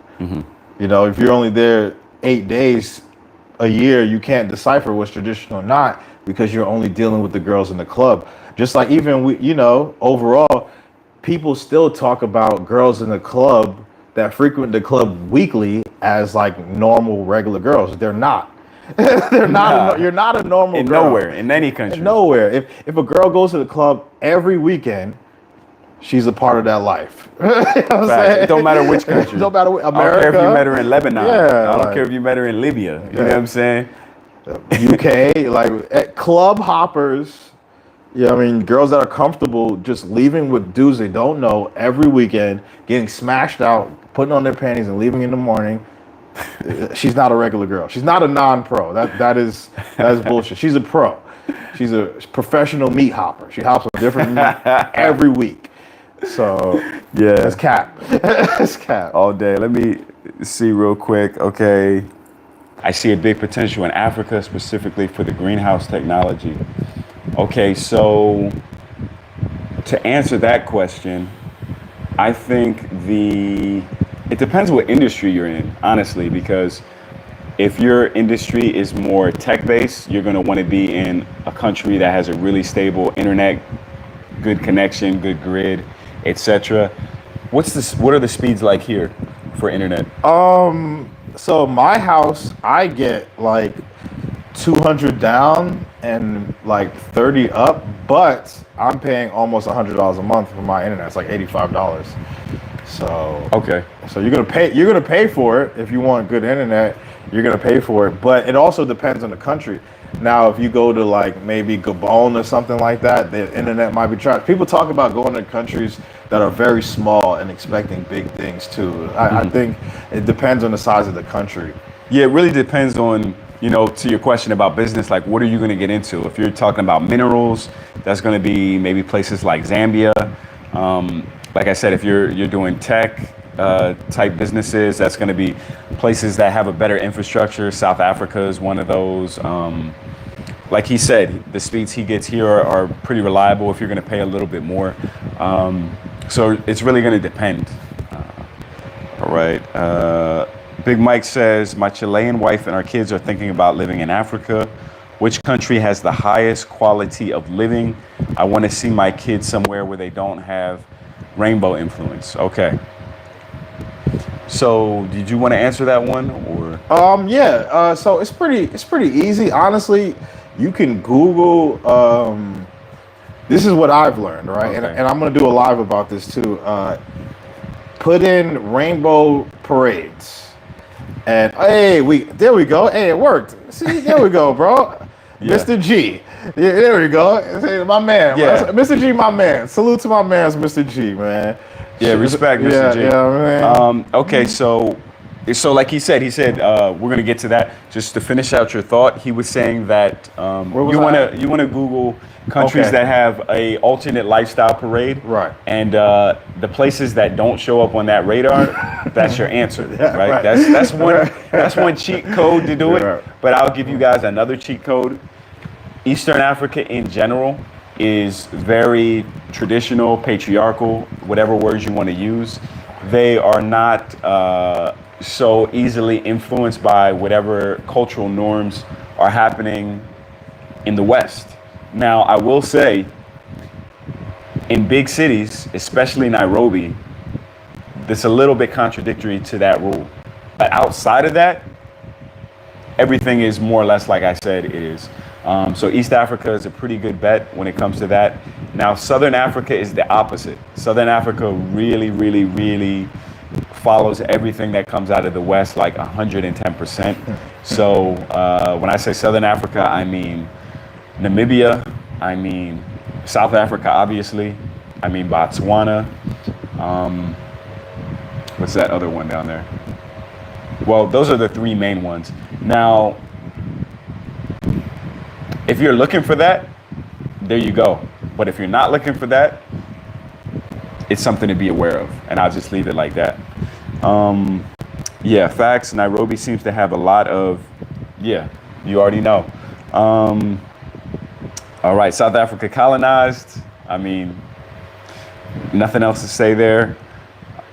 B: You know, if you're only there 8 days a year, you can't decipher what's traditional or not because you're only dealing with the girls in the club. Just like even you know, overall, people still talk about girls in the club that frequent the club weekly as like normal, regular girls. They're not. They're not. You're not a normal girl.
A: Nowhere in any country.
B: Nowhere. If a girl goes to the club every weekend, she's a part of that life. You know what I'm saying?
A: It don't matter which country.
B: It don't matter America.
A: I don't care if you met her in Lebanon.
B: Yeah,
A: I don't care if you met her in Libya. You know what I'm saying?
B: UK, like club hoppers. Yeah, I mean, girls that are comfortable just leaving with dudes they don't know every weekend, getting smashed out, putting on their panties and leaving in the morning. She's not a regular girl. She's not a non-pro. That is bullshit. She's a pro. She's a professional meat hopper. She hops on different meat every week. So
A: yeah,
B: that's cap. That's cap.
A: All day. Let me see real quick. Okay, I see a big potential in Africa, specifically for the greenhouse technology. Okay, so to answer that question, I think it depends what industry you're in, honestly, because if your industry is more tech-based, you're going to want to be in a country that has a really stable internet, good connection, good grid, etc. What are the speeds like here for internet?
B: So my house, I get like 200 down and like 30 up, but I'm paying almost $100 a month for my internet. It's like $85. So
A: Okay.
B: so you're gonna pay for it if you want good internet. You're gonna pay for it, but it also depends on the country. Now, if you go to like maybe Gabon or something like that, the internet might be charged. People talk about going to countries that are very small and expecting big things too. I think it depends on the size of the country.
A: Yeah, it really depends on, to your question about business, like what are you going to get into? If you're talking about minerals, that's going to be maybe places like Zambia. Like I said, if you're doing tech type businesses, that's going to be places that have a better infrastructure. South Africa is one of those. Like he said, the speeds he gets here are pretty reliable if you're going to pay a little bit more. So it's really going to depend. All right. Big Mike says, my Chilean wife and our kids are thinking about living in Africa. Which country has the highest quality of living? I want to see my kids somewhere where they don't have rainbow influence. Okay. So did you want to answer that one or?
B: Yeah. So it's pretty easy. Honestly, you can Google. This is what I've learned, right?
A: Okay.
B: And I'm gonna do a live about this too. Put in rainbow parades, and there we go. Hey, it worked. See, there we go, bro.
A: Yeah.
B: Mr. G. Yeah, there we go. Hey, my man.
A: Yeah.
B: Mr. G, my man. Salute to my man's Mr. G, man.
A: Yeah, respect, Mr. G.
B: Yeah, man.
A: Okay, so like he said, we're gonna get to that. Just to finish out your thought, he was saying that you wanna Google countries that have a alternate lifestyle parade,
B: Right.
A: And the places that don't show up on that radar, that's your answer, right? That's one cheat code to do it.
B: Right.
A: But I'll give you guys another cheat code. Eastern Africa in general is very traditional, patriarchal, whatever words you want to use. They are not so easily influenced by whatever cultural norms are happening in the West. Now, I will say, in big cities, especially Nairobi, that's a little bit contradictory to that rule. But outside of that, everything is more or less like I said it is. So East Africa is a pretty good bet when it comes to that. Now, Southern Africa is the opposite. Southern Africa really, really, really follows everything that comes out of the West like 110%. So when I say Southern Africa, I mean Namibia, I mean South Africa, obviously, I mean Botswana. What's that other one down there? Well, those are the three main ones. Now, if you're looking for that, there you go. But if you're not looking for that, it's something to be aware of. And I'll just leave it like that. Yeah, facts. Nairobi seems to have a lot of, you already know. All right, South Africa colonized. I mean, nothing else to say there.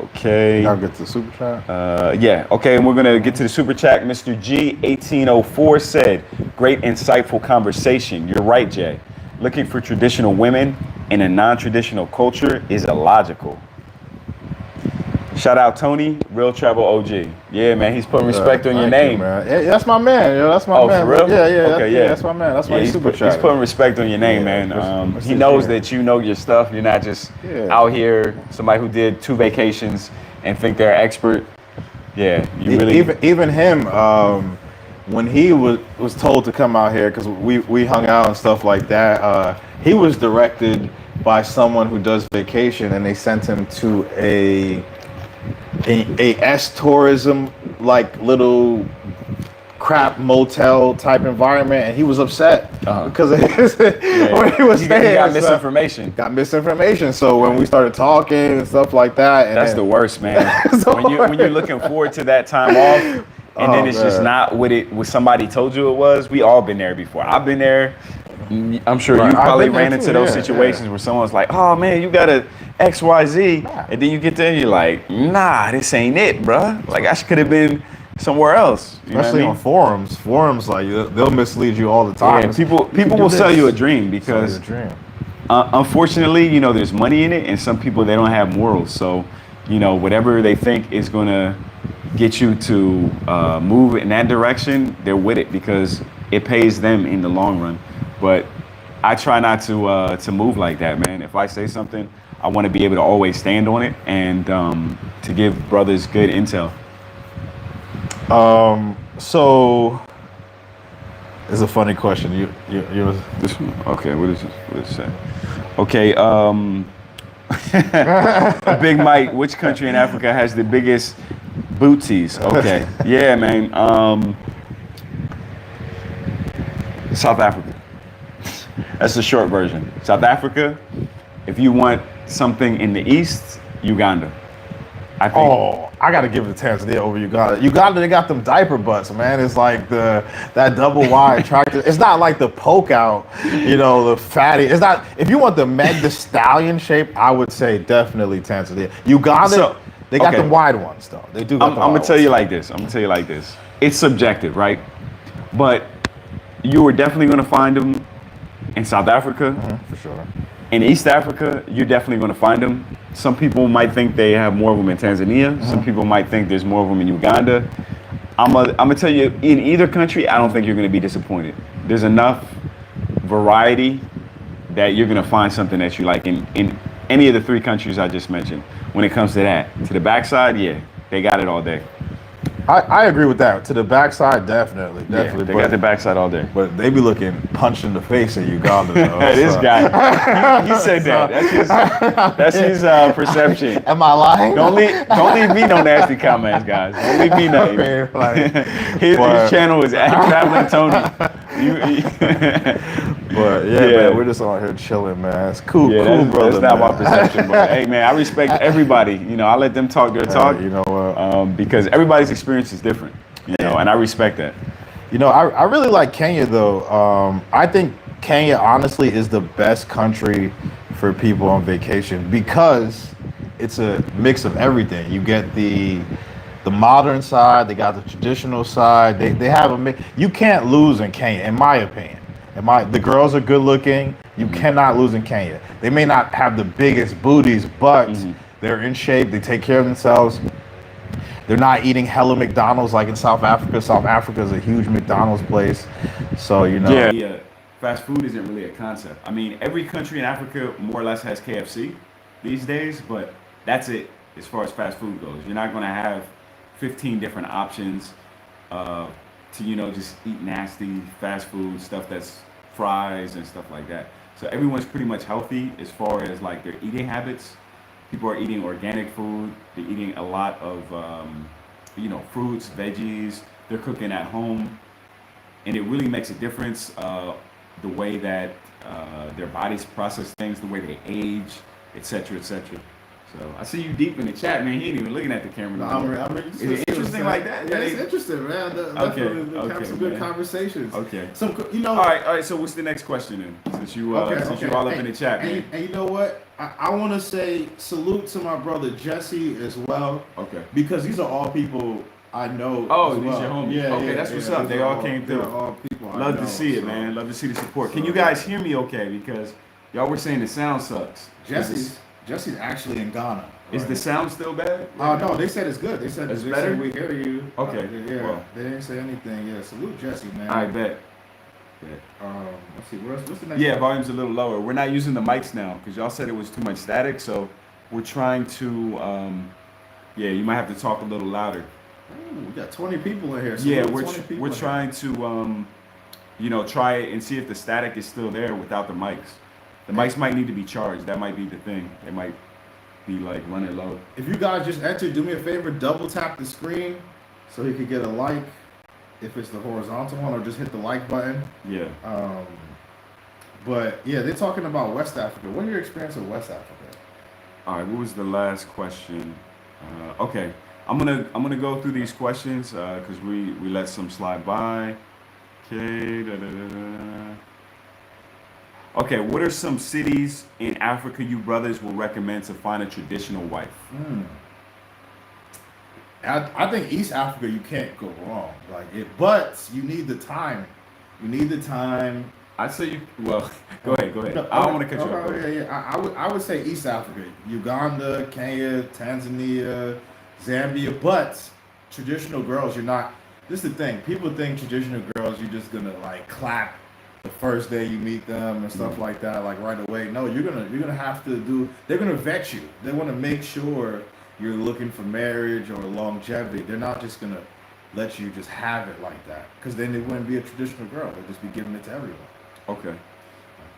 A: Okay.
B: Y'all get to the super chat?
A: Yeah, okay, and we're gonna get to the super chat. Mr. G 1804 said, great insightful conversation. You're right, Jay. Looking for traditional women in a non-traditional culture is illogical. Shout out Tony, Real Travel OG. Yeah, man, he's putting respect on your name.
B: Man. Yeah, that's my man. Yeah, that's my man.
A: For real?
B: Yeah,
A: Okay,
B: that's my man. That's why he's super chat.
A: He's putting respect on your name, man. He knows that you know your stuff. You're not just out here, somebody who did 2 vacations and think they're an expert. Yeah, you really.
B: Even him, when he was told to come out here, because we hung out and stuff like that, he was directed by someone who does vacation, and they sent him to a S tourism, like little crap motel type environment, and he was upset because of his, when he was staying.
A: He got misinformation.
B: Got misinformation. So when we started talking and stuff like that, and
A: that's the worst, man. When you're looking forward to that time off, and then it's just not what somebody told you it was. We all been there before. I've been there. I'm sure you probably ran into those situations where someone's like, "Oh man, you got a XYZ," and then you get there and you're like, "Nah, this ain't it, bruh. Like I could have been somewhere else." You
B: Especially on forums. Forums, like they'll mislead you all the time.
A: Yeah, people will sell you a dream because, unfortunately, there's money in it, and some people they don't have morals. So, whatever they think is gonna get you to move in that direction, they're with it because it pays them in the long run. But I try not to move like that, man. If I say something, I want to be able to always stand on it and to give brothers good intel.
B: So it's a funny question. You
A: This one, okay. What is this? What does it say? Okay. Big Mike. Which country in Africa has the biggest booties? Okay. Yeah, man. South Africa. That's the short version. South Africa. If you want something in the east, Uganda. I think.
B: Oh, I gotta give it to Tanzania over Uganda. Uganda, they got them diaper butts, man. It's like that double wide tractor. It's not like the poke out, the fatty. It's not. If you want the Meg the Stallion shape, I would say definitely Tanzania. Uganda, they got them wide ones though. They do.
A: I'm gonna tell you like this. It's subjective, right? But you are definitely gonna find them in South Africa,
B: for sure.
A: In East Africa, you're definitely going to find them. Some people might think they have more of them in Tanzania. Some people might think there's more of them in Uganda. I'm gonna tell you, in either country, I don't think you're going to be disappointed. There's enough variety that you're going to find something that you like in any of the three countries I just mentioned. When it comes to that, to the backside, yeah, they got it all day.
B: I agree with that. To the backside, definitely.
A: Yeah, they got the backside all day.
B: But they be looking punched in the face in Uganda, though.
A: This guy, he said that. That's his perception.
B: Am I lying?
A: Don't leave me no nasty comments, guys. Don't leave me nothing. His channel is Traveling Tony.
B: But man, we're just on here chilling, man. It's cool, brother.
A: That's not my perception, but hey, man, I respect everybody. I let them talk their talk.
B: You know what?
A: Because everybody's experience is different. And I respect that.
B: I really like Kenya though. I think Kenya honestly is the best country for people on vacation because it's a mix of everything. You get the modern side, they got the traditional side. They have a mix. You can't lose in Kenya, in my opinion. The girls are good looking. You cannot lose in Kenya. They may not have the biggest booties, but they're in shape. They take care of themselves. They're not eating hella McDonald's like in South Africa. South Africa is a huge McDonald's place. So,
A: Yeah, fast food isn't really a concept. I mean, every country in Africa more or less has KFC these days, but that's it as far as fast food goes. You're not going to have 15 different options to, just eat nasty fast food stuff that's fries and stuff like that. So everyone's pretty much healthy as far as like their eating habits. People are eating organic food. They're eating a lot of, fruits, veggies. They're cooking at home. And it really makes a difference the way that their bodies process things, the way they age, et cetera, et cetera. So I see you deep in the chat, man. He ain't even looking at the camera.
C: Is
A: it interesting like that?
C: Yeah, it's interesting, man. Definitely have some good conversations.
A: Okay.
C: All
A: right. So what's the next question then? Since you all up in the chat, man.
C: And you know what? I want to say salute to my brother Jesse as well.
A: Okay.
C: Because these are all people I know.
A: Oh, these your homies.
C: Yeah.
A: Okay, that's what's up. They all came through.
C: All people
A: Love to see it, man. Love to see the support. Can you guys hear me okay? Because y'all were saying the sound sucks.
C: Jesse's actually in Ghana.
A: Is the sound still bad?
C: No, they said it's good. They said
A: it's better.
C: We hear you.
A: Okay.
C: They didn't say anything. Yeah, salute Jesse, man.
A: I bet.
C: Let's see. What's the next?
A: Yeah, volume's a little lower. We're not using the mics now because y'all said it was too much static. So we're trying to. You might have to talk a little louder.
C: Ooh, we got 20 people in here.
A: We're trying to try it and see if the static is still there without the mics. The mics might need to be charged. That might be the thing. They might be like running low.
C: If you guys just enter, do me a favor, double tap the screen so he could get a like if it's the horizontal one, or just hit the like button.
A: Yeah.
C: But yeah, they're talking about West Africa. What are your experience with West Africa?
A: All right. What was the last question? Okay. I'm gonna go through these questions because we let some slide by. Okay. Okay, what are some cities in Africa you brothers will recommend to find a traditional wife?
C: I think East Africa you can't go wrong. But you need the time.
A: I'd say go ahead. No, I don't want to cut you off.
C: Yeah. I would say East Africa, Uganda, Kenya, Tanzania, Zambia. But traditional girls, you're not. This is the thing. People think traditional girls, you're just gonna like clap the first day you meet them and stuff like that, like right away. No, you're gonna have to do. They're gonna vet you. They want to make sure you're looking for marriage or longevity. They're not just gonna let you just have it like that, because then it wouldn't be a traditional girl. They'll just be giving it to everyone.
A: Okay.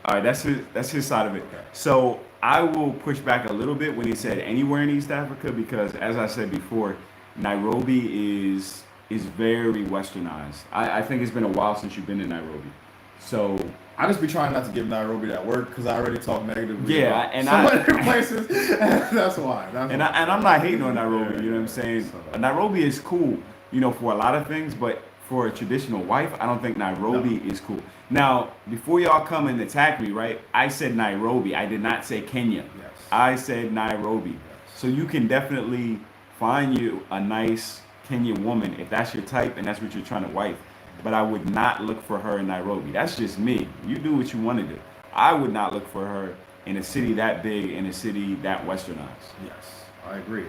A: All right, that's his side of it.
C: Okay.
A: So I will push back a little bit when he said anywhere in East Africa, because as I said before, Nairobi is very westernized. I think it's been a while since you've been to Nairobi. So
C: I just be trying not to give Nairobi that work because I already talked negatively.
A: Yeah,
C: about
A: and
C: some
A: I-
C: other places. That's why.
A: and I'm not hating on Nairobi, you know what I'm saying? Nairobi is cool, you know, for a lot of things, but for a traditional wife, I don't think Nairobi is cool. Now, before y'all come and attack me, right? I said Nairobi. I did not say Kenya.
C: Yes.
A: I said Nairobi.
C: Yes.
A: So you can definitely find you a nice Kenyan woman if that's your type and that's what you're trying to wife. But I would not look for her in Nairobi. That's just me. You do what you want to do. I would not look for her in a city that big, in a city that westernized.
C: Yes, I agree.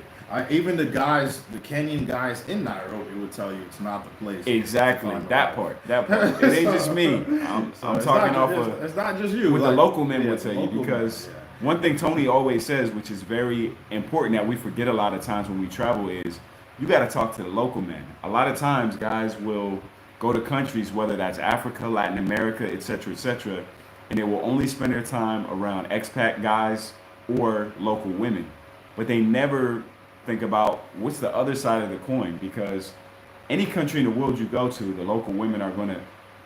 C: Even the guys, the Kenyan guys in Nairobi would tell you it's not the place.
A: Exactly.
C: to find a
A: That
C: wife.
A: part. That part. It ain't just me. I'm
C: So it's
A: talking
C: not
A: off
C: just,
A: of
C: it's not just you.
A: what the
C: like,
A: local men
C: yeah,
A: will
C: the
A: tell you,
C: local men,
A: because
C: yeah.
A: one thing Tony always says, which is very important that we forget a lot of times when we travel, is you got to talk to the local men. A lot of times guys will go to countries, whether that's Africa, Latin America, etc., and they will only spend their time around expat guys or local women, but they never think about what's the other side of the coin, because any country in the world you go to, the local women are going to,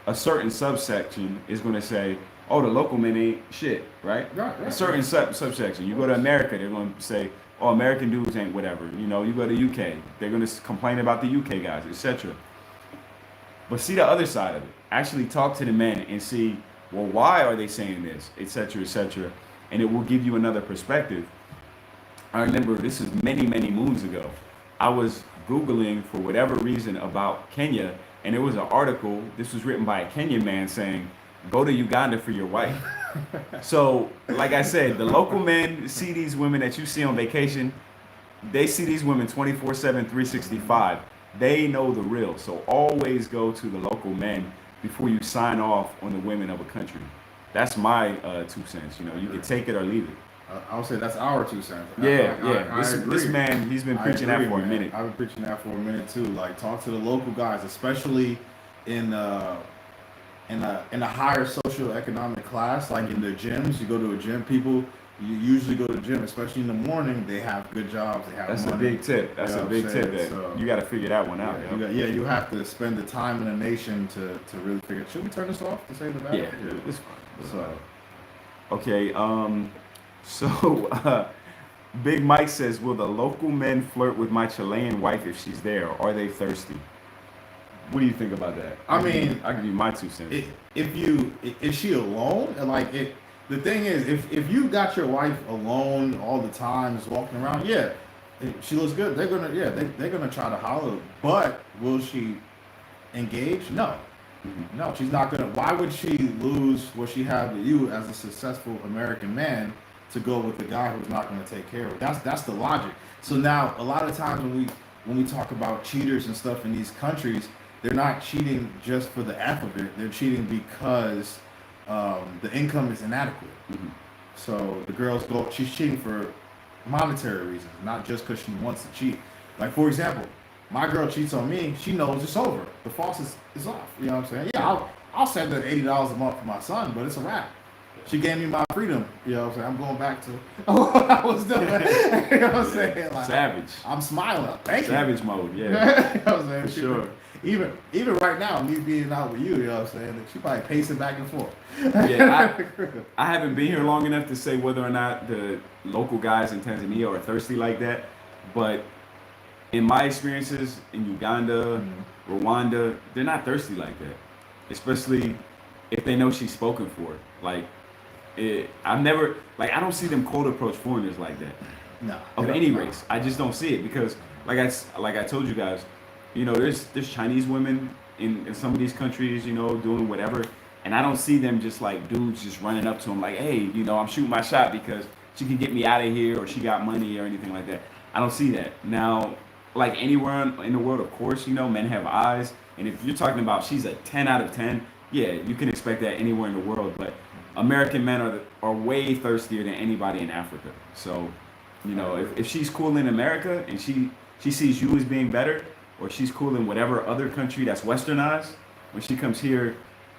A: a certain subsection is going to say, oh, the local men ain't shit, right?
C: Right.
A: A certain subsection. You go to America, they're going to say, oh, American dudes ain't whatever. You know, you go to UK, they're going to complain about the UK guys, etc. But see the other side of it. Actually talk to the men and see, well, why are they saying this, etc., and it will give you another perspective. I remember this is many, many moons ago. I was Googling for whatever reason about Kenya, and there was an article, this was written by a Kenyan man saying, go to Uganda for your wife. So, like I said, the local men see these women that you see on vacation, they see these women 24/7, 365. They know the real. So always go to the local men before you sign off on the women of a country. That's my 2 cents. You know, you can take it or leave it.
C: I would say that's our 2 cents.
A: Yeah.
C: I
A: This
C: agree.
A: man, he's been
C: I
A: preaching that
C: agree,
A: for a
C: man.
A: minute.
C: I've been preaching that for a minute too. Like, talk to the local guys, especially in a higher socioeconomic class, like in the gyms. You go to a gym, people you usually go to the gym, especially in the morning. They have good jobs. They have
A: That's a
C: money.
A: big tip. That's
C: You know
A: a
C: what
A: big
C: I'm
A: tip
C: saying?
A: that
C: So,
A: you got to figure that one out.
C: yeah, you have to spend the time in the nation to really figure it. Should we turn this off to save the battery?
A: Yeah, it's fine.
C: So,
A: Okay, so Big Mike says, will the local men flirt with my Chilean wife if she's there? Are they thirsty? What do you think about that?
C: I mean,
A: I'll give you my 2 cents.
C: Is she alone? And like, the thing is, if you got your wife alone all the time, just walking around, yeah, if she looks good, they're gonna try to holler. But will she engage? No. No, she's not gonna. Why would she lose what she had with you as a successful American man to go with the guy who's not gonna take care of her? That's the logic. So now, a lot of times when we talk about cheaters and stuff in these countries, they're not cheating just for the F of it. They're cheating because the income is inadequate.
A: Mhm.
C: So the girls go. She's cheating for monetary reasons, not just because she wants to cheat. Like, for example, my girl cheats on me. She knows it's over. The faucet is off. You know what I'm saying? Yeah, I'll send her $80 a month for my son, but it's a wrap. She gave me my freedom. You know what I'm saying? I'm going back to what I was doing. You know what I'm saying? Like,
A: Savage.
C: I'm smiling. Thank
A: Savage mode, yeah.
C: you. You know what I'm saying?
A: For sure.
C: Even right now, me being out with you, you know what I'm saying? She probably pacing back and forth.
A: Yeah, I haven't been here long enough to say whether or not the local guys in Tanzania are thirsty like that, but in my experiences in Uganda, Rwanda, they're not thirsty like that, especially if they know she's spoken for. Like, I don't see them cold approach foreigners like that
C: No.
A: of any race. I just don't see it because, like I told you guys, you know, there's Chinese women in some of these countries, you know, doing whatever, and I don't see them just like dudes just running up to them like, hey, you know, I'm shooting my shot because she can get me out of here or she got money or anything like that. I don't see that. Now, like anywhere in the world, of course, men have eyes. And if you're talking about she's a 10 out of 10, yeah, you can expect that anywhere in the world. But American men are way thirstier than anybody in Africa. So, if she's cool in America and she sees you as being better, or she's cool in whatever other country that's westernized, when she comes here,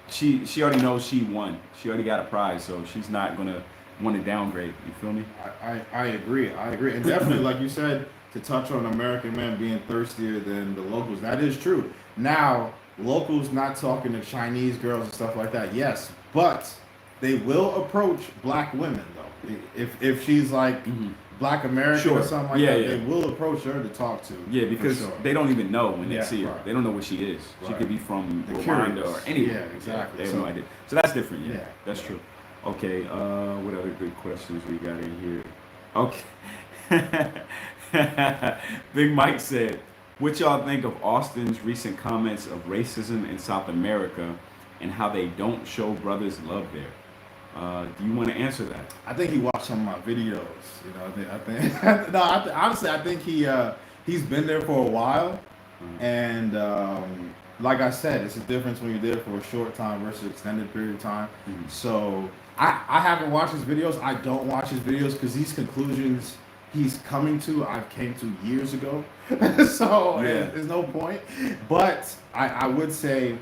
A: she already knows she won. She already got a prize, so she's not gonna want to downgrade. You feel me?
C: I agree. And definitely, like you said, to touch on American men being thirstier than the locals, that is true. Now, locals not talking to Chinese girls and stuff like that, yes, but they will approach black women though. If she's like Black American or something like that, they will approach her to talk to.
A: Yeah, because they don't even know when they see her. Right. They don't know what she is. She could be from Rwanda or anywhere.
C: Yeah, exactly.
A: They have no idea. So that's different. Yeah, that's true. Okay, what other good questions we got in here? Okay. Big Mike said, what y'all think of Austin's recent comments of racism in South America and how they don't show brothers love there? Do you want to answer that?
C: I think he watched some of my videos. I think no. Honestly, I think he's been there for a while, and like I said, it's a difference when you're there for a short time versus an extended period of time. So I haven't watched his videos. I don't watch his videos because these conclusions he's coming to, I came to years ago. So there's no point. But I would say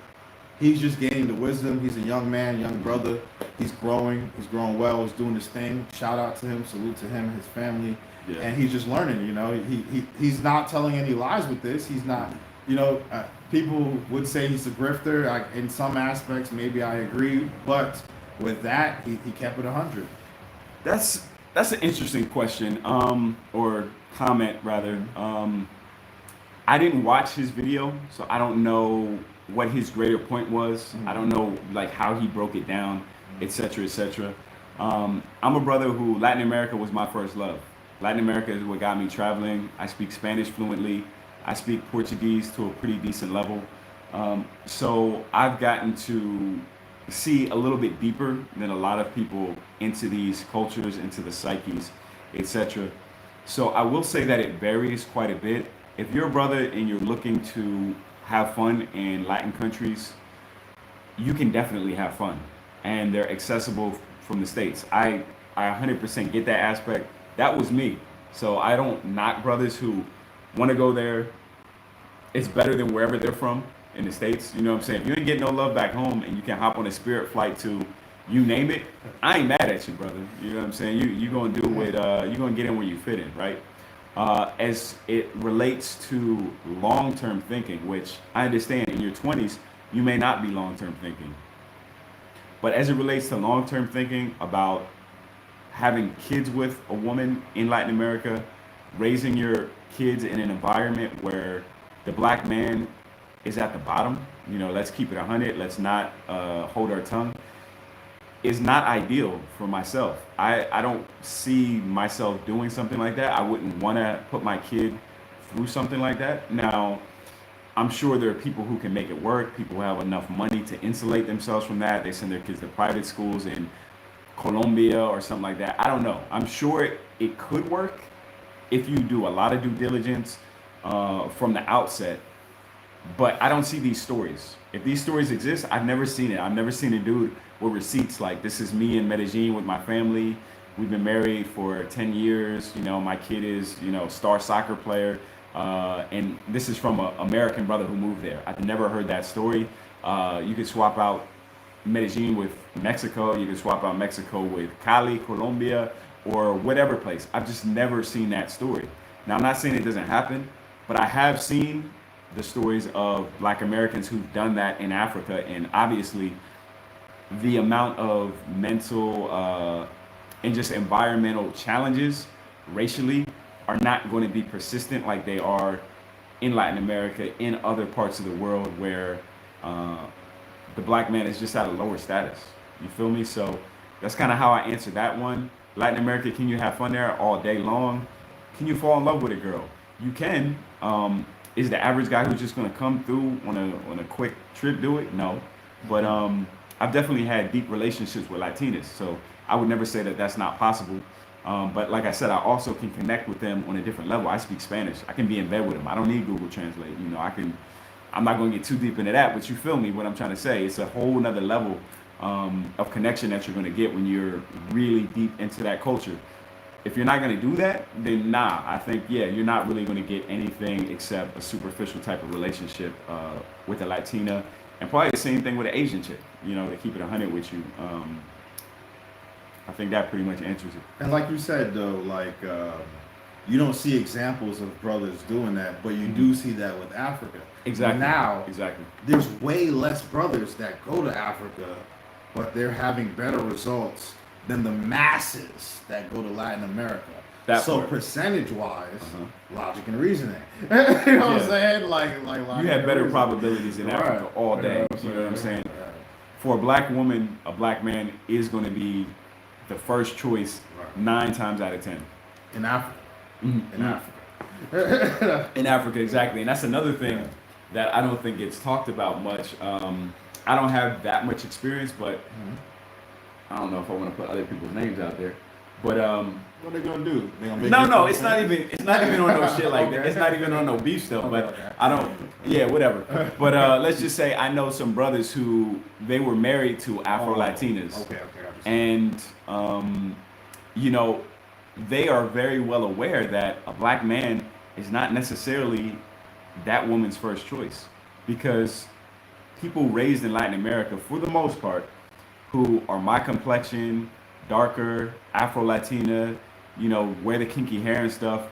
C: he's just gaining the wisdom. He's a young man, young brother. He's growing. He's growing well. He's doing his thing. Shout out to him. Salute to him and his family. Yeah. And he's just learning. He's not telling any lies with this. He's not. People would say he's a grifter. In some aspects, maybe I agree. But with that, he kept it 100.
A: That's an interesting question, or comment rather. I didn't watch his video, so I don't know what his greater point was. I don't know like how he broke it down, etc., etc. I'm a brother who Latin America was my first love. Latin America is what got me traveling. I speak Spanish fluently. I speak Portuguese to a pretty decent level. So I've gotten to see a little bit deeper than a lot of people into these cultures, into the psyches, etc. So I will say that it varies quite a bit. If you're a brother and you're looking to have fun in Latin countries, you can definitely have fun, and they're accessible from the States. I 100% get that aspect. That was me. So I don't knock brothers who want to go there. It's better than wherever they're from in the States. You know what I'm saying? If you ain't getting no love back home and you can hop on a Spirit flight to you name it, I ain't mad at you, brother. You know what I'm saying? You gonna do what you gonna get in where you fit in, right? As it relates to long-term thinking, which I understand in your 20s, you may not be long-term thinking. But as it relates to long-term thinking about having kids with a woman in Latin America, raising your kids in an environment where the black man is at the bottom, let's keep it 100, let's not hold our tongue, is not ideal for myself. I don't see myself doing something like that. I wouldn't want to put my kid through something like that. Now, I'm sure there are people who can make it work. People who have enough money to insulate themselves from that. They send their kids to private schools in Colombia or something like that. I don't know. I'm sure it could work if you do a lot of due diligence from the outset. But I don't see these stories. If these stories exist, I've never seen it. I've never seen a dude with receipts like, this is me in Medellin with my family. We've been married for 10 years. My kid is, star soccer player. And this is from an American brother who moved there. I've never heard that story. You could swap out Medellin with Mexico. You could swap out Mexico with Cali, Colombia, or whatever place. I've just never seen that story. Now, I'm not saying it doesn't happen, but I have seen the stories of black Americans who've done that in Africa, and obviously the amount of mental and just environmental challenges racially are not going to be persistent like they are in Latin America, in other parts of the world where the black man is just at a lower status. You feel me? So that's kind of how I answer that one. Latin America, can you have fun there all day long? Can you fall in love with a girl? You can. Is the average guy who's just going to come through on a quick trip do it? No. But I've definitely had deep relationships with Latinas, so I would never say that that's not possible. But like I said, I also can connect with them on a different level. I speak Spanish. I can be in bed with them. I don't need Google Translate. You know, I can. I'm not going to get too deep into that, but you feel me? What I'm trying to say. It's a whole nother level of connection that you're going to get when you're really deep into that culture. If you're not going to do that, then nah. I think you're not really going to get anything except a superficial type of relationship with a Latina, and probably the same thing with an Asian chick. You know, to keep it 100 with you. I think that pretty much answers it.
C: And like you said though, like you don't see examples of brothers doing that, but you do see that with Africa.
A: Exactly.
C: Now,
A: exactly.
C: there's way less brothers that go to Africa, but they're having better results than the masses that go to Latin America. So percentage-wise, logic and reasoning. You know what I'm saying? Like
A: you have better probabilities in Africa all day. You know what I'm saying? For a black woman, a black man is going to be the first choice 9 times out of 10.
C: In Africa.
A: In Africa. In Africa, exactly. And that's another thing that I don't think gets talked about much. I don't have that much experience, but I don't know if I want to put other people's names out there. But
C: what are they gonna do? They gonna make
A: no, it's not even on no shit like that. It's not even on no beef stuff. But I don't. Yeah, whatever. But let's just say I know some brothers who they were married to Afro Latinas.
C: Okay.
A: And you know, they are very well aware that a black man is not necessarily that woman's first choice, because people raised in Latin America, for the most part, who are my complexion, darker, Afro-Latina, you know, wear the kinky hair and stuff,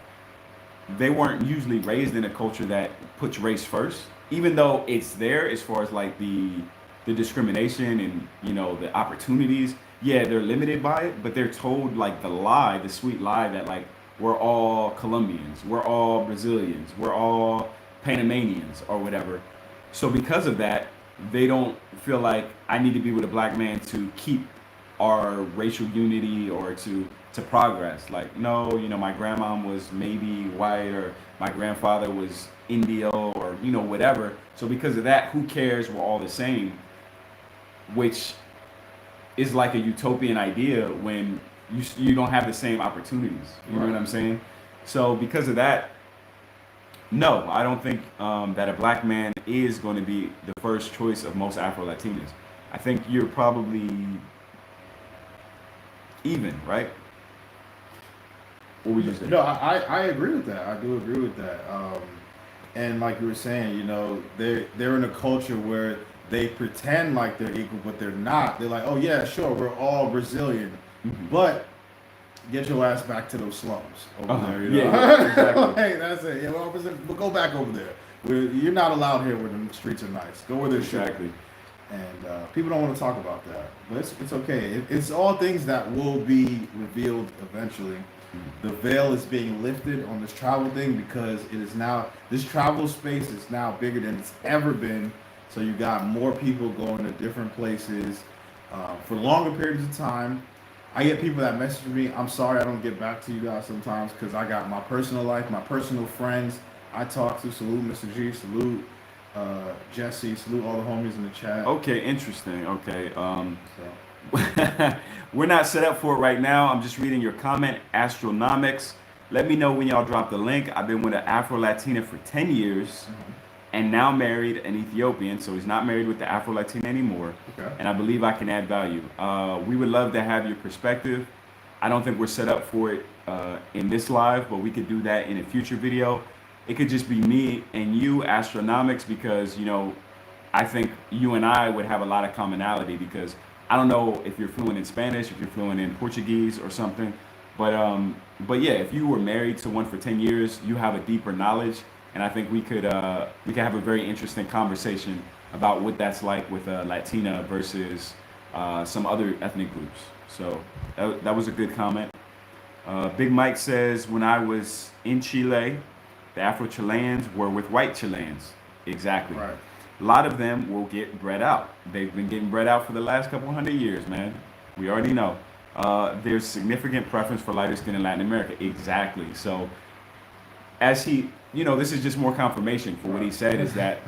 A: they weren't usually raised in a culture that puts race first, even though it's there as far as like the discrimination and, you know, the opportunities. Yeah, they're limited by it, but they're told like the sweet lie that like we're all Colombians, we're all Brazilians, we're all Panamanians or whatever. So because of that, they don't feel like I need to be with a black man to keep our racial unity or to progress. Like, no, you know, my grandma was maybe white, or my grandfather was Indio, or, you know, whatever. So because of that, who cares? We're all the same, which is like a utopian idea when you don't have the same opportunities. You know what I'm saying? So because of that, no, I don't think that a black man is going to be the first choice of most Afro-Latinas. I think you're probably even, right? What would you say?
C: No, I agree with that. I do agree with that. And like you were saying, you know, they're in a culture where they pretend like they're equal, but they're not. They're like, oh yeah, sure, we're all Brazilian, but get your ass back to those slums over there. You know?
A: Yeah, exactly.
C: Hey, that's it. Yeah, we'll go back over there. You're not allowed here where the streets are nice. Go where they're
A: exactly.
C: And people don't want to talk about that, but it's okay. It's all things that will be revealed eventually. The veil is being lifted on this travel thing because it is now, this travel space is now bigger than it's ever been. So you got more people going to different places for longer periods of time. I get people that message me. I'm sorry I don't get back to you guys sometimes because I got my personal life, my personal friends I talk to. Salute Mr. G, salute Jesse, salute all the homies in the chat.
A: Okay, interesting. Okay. We're not set up for it right now. I'm just reading your comment, Astronomics. Let me know when y'all drop the link. I've been with an Afro-Latina for 10 years and now married an Ethiopian, so he's not married with the Afro-Latina anymore.
C: Okay.
A: And I believe I can add value. We would love to have your perspective. I don't think we're set up for it in this live, but we could do that in a future video. It could just be me and you, Astronomics, because, you know, I think you and I would have a lot of commonality because I don't know if you're fluent in Spanish, if you're fluent in Portuguese or something, but yeah, if you were married to one for 10 years, you have a deeper knowledge, and I think we could have a very interesting conversation about what that's like with Latina versus some other ethnic groups. So that was a good comment. Big Mike says, when I was in Chile, the Afro-Chileans were with white Chileans. Exactly.
C: Right.
A: A lot of them will get bred out. They've been getting bred out for the last couple hundred years, man. We already know. There's significant preference for lighter skin in Latin America. Exactly. So as he, you know, this is just more confirmation for what he said, is that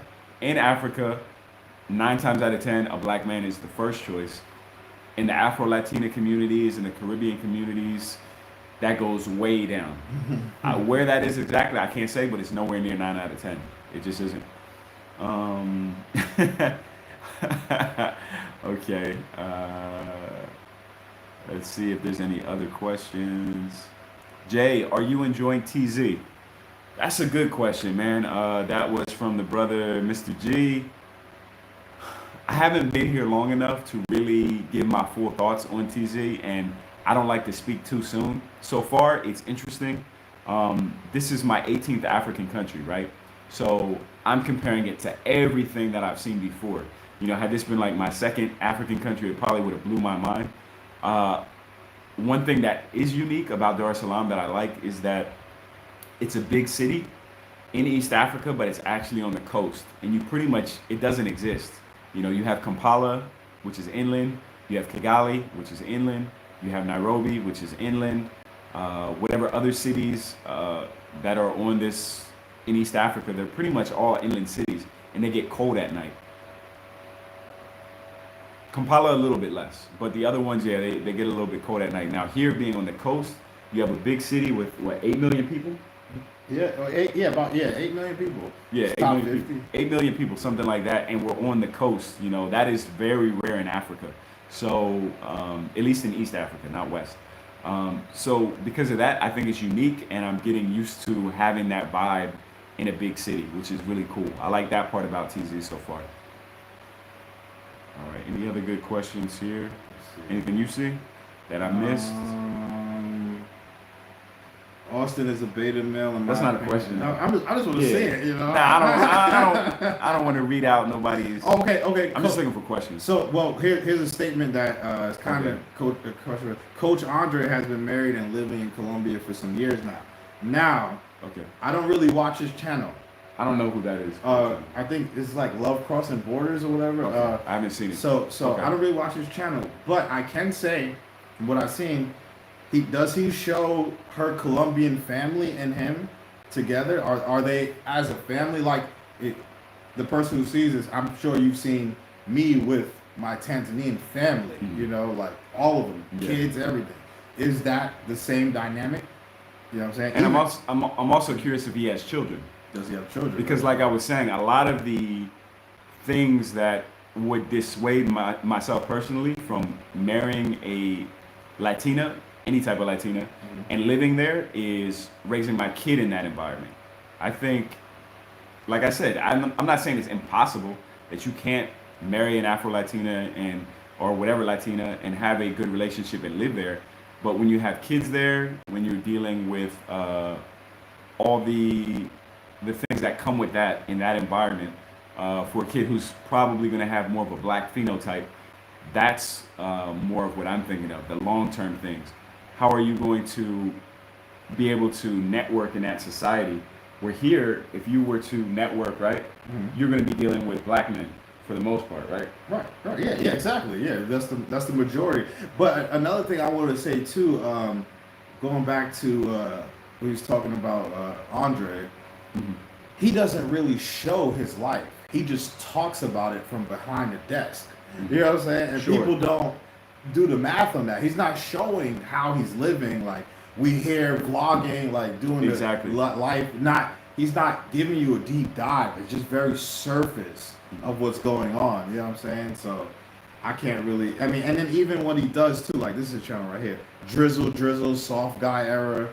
A: in Africa, 9 times out of 10, a black man is the first choice. In the Afro-Latina communities, in the Caribbean communities, that goes way down. Where that is exactly, I can't say, but it's nowhere near 9 out of 10. It just isn't. Um, okay. Let's see if there's any other questions. Jay, are you enjoying TZ? That's a good question, man. That was from the brother, Mr. G. I haven't been here long enough to really give my full thoughts on TZ, and I don't like to speak too soon. So far, it's interesting. This is my 18th African country, right? So I'm comparing it to everything that I've seen before. You know, had this been like my second African country, it probably would have blew my mind. One thing that is unique about Dar es Salaam that I like is that it's a big city in East Africa, but it's actually on the coast, and you pretty much, it doesn't exist. You know, you have Kampala, which is inland. You have Kigali, which is inland. You have Nairobi, which is inland. Whatever other cities that are on this in East Africa, they're pretty much all inland cities, and they get cold at night. Kampala a little bit less, but the other ones, yeah, they get a little bit cold at night. Now here, being on the coast, you have a big city with what, 8 million people?
C: Yeah, 8 million people.
A: Yeah,
C: It's
A: 8
C: top
A: million
C: 50.
A: people, 8 million people, something like that, and we're on the coast. You know, that is very rare in Africa. So, at least in East Africa, not West. So because of that, I think it's unique, and I'm getting used to having that vibe in a big city, which is really cool. I like that part about TZ so far. All right, any other good questions here? Anything you see that I missed?
C: Austin is a beta male.
A: That's not a question.
C: No, I just want to say it, you know.
A: Nah, I don't want to read out nobody's.
C: Okay.
A: I'm just looking for questions.
C: So, well, here's a statement that is kind of Coach Andre has been married and living in Colombia for some years now. Now,
A: Okay.
C: I don't really watch his channel.
A: I don't know who that is.
C: I think it's like Love Crossing Borders or whatever.
A: Okay. I haven't seen it.
C: So
A: Okay.
C: I don't really watch his channel, but I can say, from what I've seen, he show her Colombian family and him together? Are they as a family? Like the person who sees this, I'm sure you've seen me with my Tanzanian family.
A: Mhm.
C: You know, like all of them,
A: Yeah.
C: kids, everything. Is that the same dynamic? You know what I'm saying?
A: And
C: Even-
A: I'm also curious if he has children.
C: does he have children?
A: Because like I was saying, a lot of the things that would dissuade myself personally from marrying a Latina, any type of Latina, and living there is raising my kid in that environment. I think, like I said, I'm not saying it's impossible that you can't marry an Afro-Latina or whatever Latina and have a good relationship and live there. But when you have kids there, when you're dealing with all the things that come with that in that environment, for a kid who's probably going to have more of a black phenotype, that's more of what I'm thinking of, the long-term things. How are you going to be able to network in that society? Where here, if you were to network, right, you're going to be dealing with black men for the most part, right?
C: Right. Yeah, exactly. Yeah, that's the majority. But another thing I wanted to say too, going back to when he was talking about Andre, he doesn't really show his life. He just talks about it from behind the desk. You know what I'm saying? And
A: Sure.
C: people don't do the math on that. He's not showing how he's living. Like we hear vlogging, like doing
A: Exactly.
C: the life. He's not giving you a deep dive. It's just very surface of what's going on. You know what I'm saying? So I can't really. I mean, and then even what he does too. Like this is a channel right here. Drizzle, soft guy era.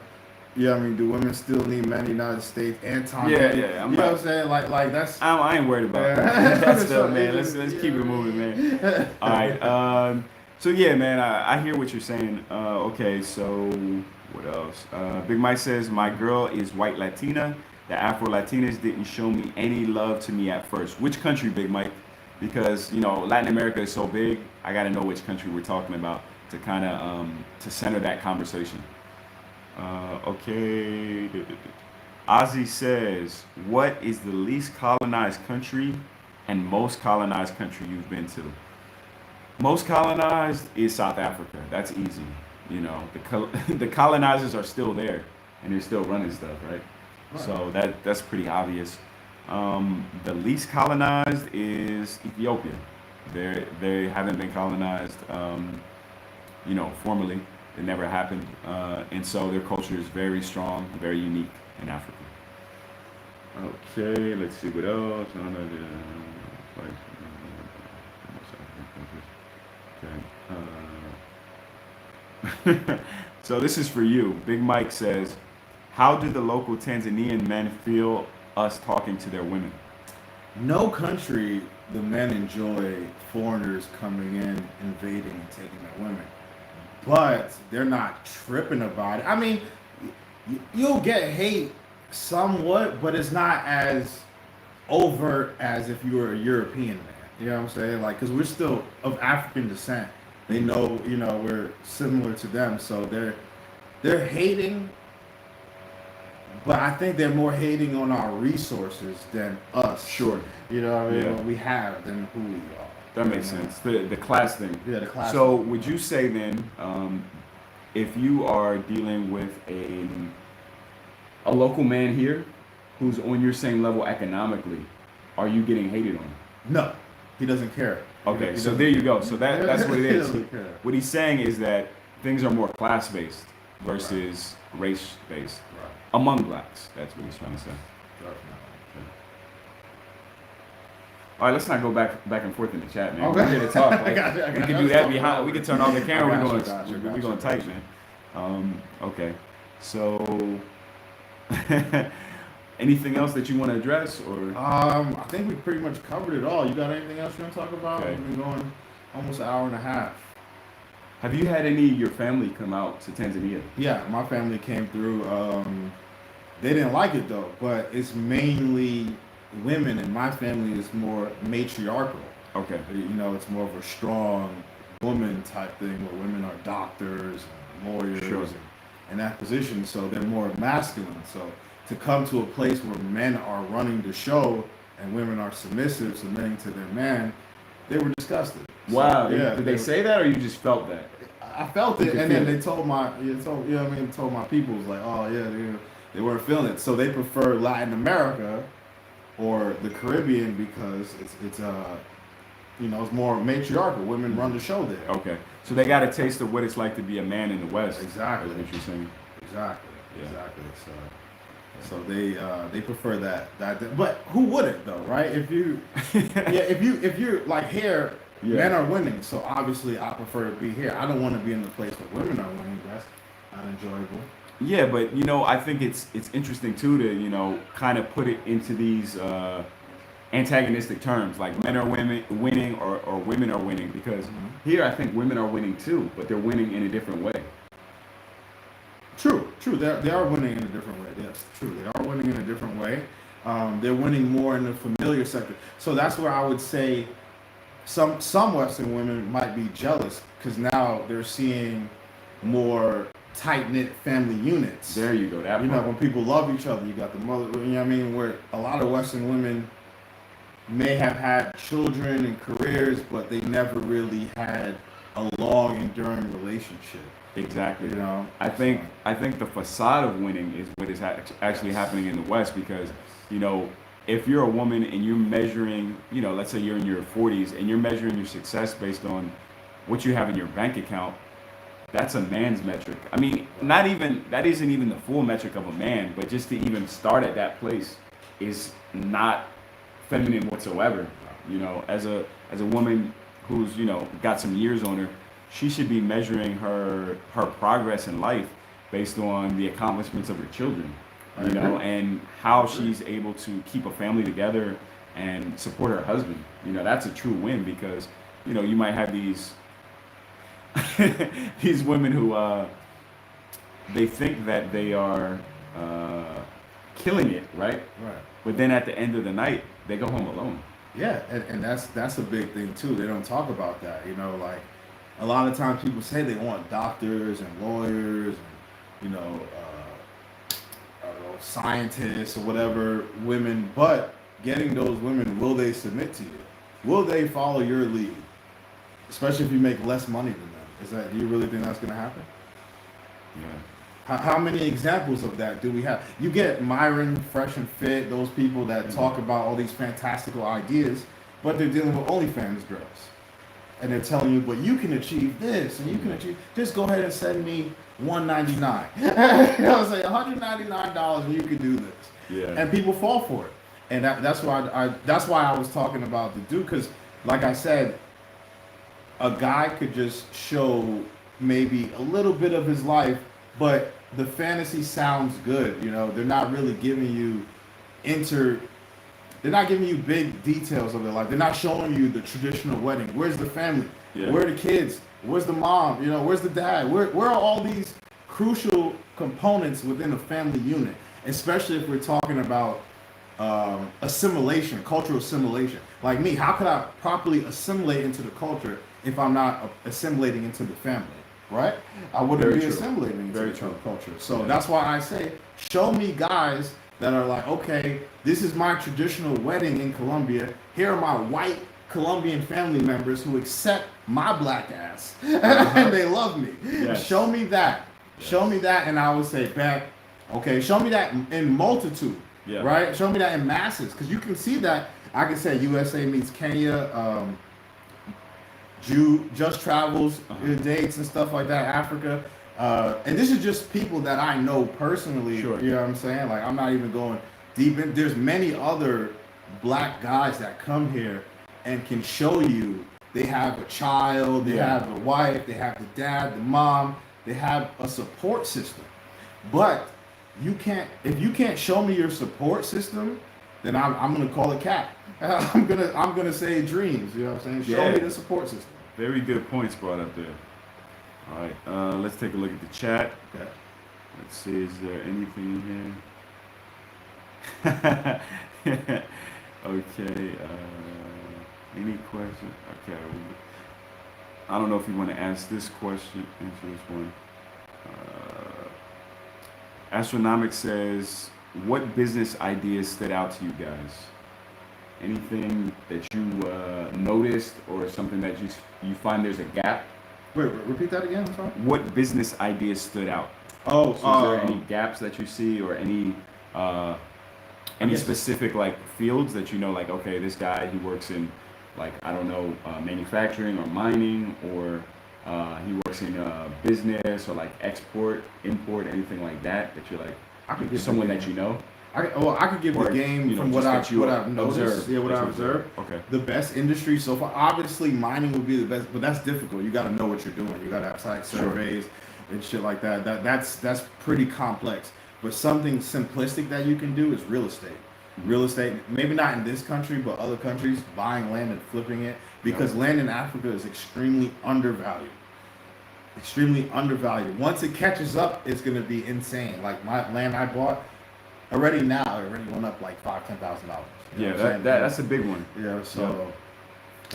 C: Yeah, I mean, do women still need men in the United States? Anton.
A: Yeah.
C: You know what I'm saying? Like that's.
A: I ain't worried about
C: Yeah.
A: that stuff, man. Let's keep it moving, man. All right. So yeah, man, I hear what you're saying. Okay, so what else? Big Mike says my girl is white Latina. The Afro Latinas didn't show me any love to me at first. Which country, Big Mike? Because Latin America is so big. I got to know which country we're talking about to kind of to center that conversation. Okay. Ozzy says, what is the least colonized country and most colonized country you've been to? Most colonized is South Africa. That's easy. The colonizers are still there and they're still running stuff, right? So that's pretty obvious. The least colonized is Ethiopia. They haven't been colonized, formally. It never happened. And so their culture is very strong, very unique in Africa. Okay, let's see what else. Okay. So this is for you. Big Mike says, how do the local Tanzanian men feel us talking to their women?
C: No country, the men enjoy foreigners coming in, invading, and taking their women. But they're not tripping about it. I mean, you'll get hate somewhat, but it's not as overt as if you were a European man. You know what I'm saying? Like, because we're still of African descent. They know, we're similar to them, so they're hating. But I think they're more hating on our resources than us.
A: Sure.
C: You know what I mean?
A: Yeah.
C: What we have than who we are.
A: That makes sense. The class thing.
C: Yeah, the class.
A: So would you say then, if you are dealing with a local man here who's on your same level economically, are you getting hated on?
C: No, he doesn't care.
A: Okay,
C: He
A: so
C: doesn't-
A: there you go. So that's what it
C: He
A: is.
C: doesn't care.
A: What he's saying is that things are more class based versus race based
C: Right.
A: among blacks. That's what he's trying to say.
C: Definitely.
A: All right, let's not go back and forth in the chat, man.
C: Okay.
A: We're here to talk. Like,
C: I got you.
A: we can do that behind. We can turn off the camera.
C: I
A: We're
C: got you,
A: going
C: got you.
A: tight, man. Okay. So, anything else that you want to address, or
C: I think we pretty much covered it all. You got anything else you want to talk about?
A: Okay.
C: We've been going almost an hour and a half.
A: have you had any of your family come out to Tanzania?
C: Yeah, my family came through. They didn't like it though, but it's mainly women, and my family is more matriarchal.
A: Okay.
C: It's more of a strong woman type thing where women are doctors and lawyers
A: Sure.
C: and in that position, so they're more masculine. So to come to a place where men are running the show and women are submitting to their man, they were disgusted. So,
A: Wow.
C: yeah.
A: Did they say that, or you just felt that?
C: I felt
A: You
C: it,
A: could
C: and
A: feel
C: then
A: it.
C: they told told my people, was like, oh yeah, they weren't feeling it. So they prefer Latin America or the Caribbean because it's more matriarchal. Women run the show there.
A: Okay. So they got a taste of what it's like to be a man in the West.
C: Exactly.
A: Is what you're saying.
C: Exactly.
A: Yeah.
C: Exactly. So they prefer that. But who wouldn't though, right? If you're like here,
A: Yeah.
C: men are winning. So obviously I prefer to be here. I don't want to be in the place where women are winning. That's not enjoyable.
A: Yeah, but I think it's interesting too to kind of put it into these antagonistic terms, like men are winning or women are winning, because here I think women are winning too, but they're winning in a different way.
C: True. They are winning in a different way. Yes, true. They are winning in a different way. They're winning more in the familiar sector. So that's where I would say some Western women might be jealous because now they're seeing more tight-knit family units.
A: There you go. That part.
C: When people love each other, you got the mother, where a lot of Western women may have had children and careers, but they never really had a long, enduring relationship.
A: Exactly. I think the facade of winning is what is actually happening in the West, because if you're a woman and you're measuring, let's say you're in your 40s and you're measuring your success based on what you have in your bank account, that's a man's metric. I mean, that isn't even the full metric of a man, but just to even start at that place is not feminine whatsoever. As a woman who's got some years on her, she should be measuring her progress in life based on the accomplishments of her children, and how she's able to keep a family together and support her husband. That's a true win, because you might have these these women who they think that they are killing it, right?
C: Right.
A: But then at the end of the night, they go home alone.
C: Yeah, and that's a big thing too. They don't talk about that. Like a lot of times people say they want doctors and lawyers and I don't know, scientists or whatever women, but getting those women, will they submit to you? Will they follow your lead? Especially if you make less money than them. Do you really think that's going to happen?
A: Yeah.
C: How many examples of that do we have? You get Myron, Fresh and Fit, those people that talk about all these fantastical ideas, but they're dealing with OnlyFans girls. and they're telling you, but you can achieve this and you can achieve. Just go ahead and send me $199. You know what I'm saying? $199 and you can do this.
A: Yeah.
C: And people fall for it. And that's why I was talking about the dude, because like I said, a guy could just show maybe a little bit of his life, but the fantasy sounds good. You know, they're not really giving you they're not giving you big details of their life. They're not showing you the traditional wedding. Where's the family?
A: Yeah.
C: Where are the kids? Where's the mom? You know, where's the dad? Where are all these crucial components within a family unit? Especially if we're talking about assimilation, cultural assimilation. Like me, how could I properly assimilate into the culture if I'm not assimilating into the family, right? I wouldn't
A: Very
C: be
A: true.
C: assimilating into
A: Very
C: the
A: true.
C: culture. So
A: Yeah.
C: that's why I say, show me guys that are like, okay, this is my traditional wedding in Colombia. Here are my white Colombian family members who accept my black ass and they love me.
A: Yes.
C: Show me that.
A: Yes.
C: Show me that, and I would say, back, okay, show me that in multitude,
A: Yeah.
C: right? Show me that in masses, because you can see that. I can say USA meets Kenya, Just Travels, dates and stuff like that, Africa. And this is just people that I know personally.
A: Sure.
C: You know what I'm saying? Like, I'm not even going deep in. There's many other black guys that come here and can show you they have a child, they
A: Yeah.
C: have a wife, they have the dad, the mom, they have a support system. But if you can't show me your support system, then I'm gonna call it cap. I'm gonna say dreams. You know what I'm saying? Show
A: Yeah.
C: me the support system.
A: Very good points brought up there. All right, let's take a look at the chat.
C: Okay.
A: Let's see, is there anything in here? Okay, any question? Okay, I don't know if you want to ask this question, answer this one. Astronomic says, what business ideas stood out to you guys? Anything that you noticed or something that you find there's a gap?
C: Wait, repeat that again. I'm sorry.
A: What business ideas stood out?
C: Oh,
A: So is there any gaps that you see or any
C: guess-
A: specific like fields that you know, like, okay, this guy, he works in like, I don't know, manufacturing or mining, or he works in business or like export, import, anything like that you're like,
C: I could give
A: someone
C: the
A: that you know?
C: I could give
A: Or,
C: the game
A: you know,
C: from
A: just
C: what
A: that you
C: I've noticed.
A: observed.
C: Yeah, what
A: That
C: I've
A: you
C: observed.
A: Okay.
C: The best industry so far. Obviously, mining would be the best, but that's difficult. You got to know what you're doing. You got to have site
A: Sure.
C: surveys and shit like that. That's pretty complex. But something simplistic that you can do is real estate. Real estate, maybe not in this country, but other countries, buying land and flipping it, because land in Africa is extremely undervalued. Extremely undervalued. Once it catches up, it's gonna be insane. Like my land I bought already went up like $5,000-$10,000.
A: Yeah, that's a big one.
C: Yeah, so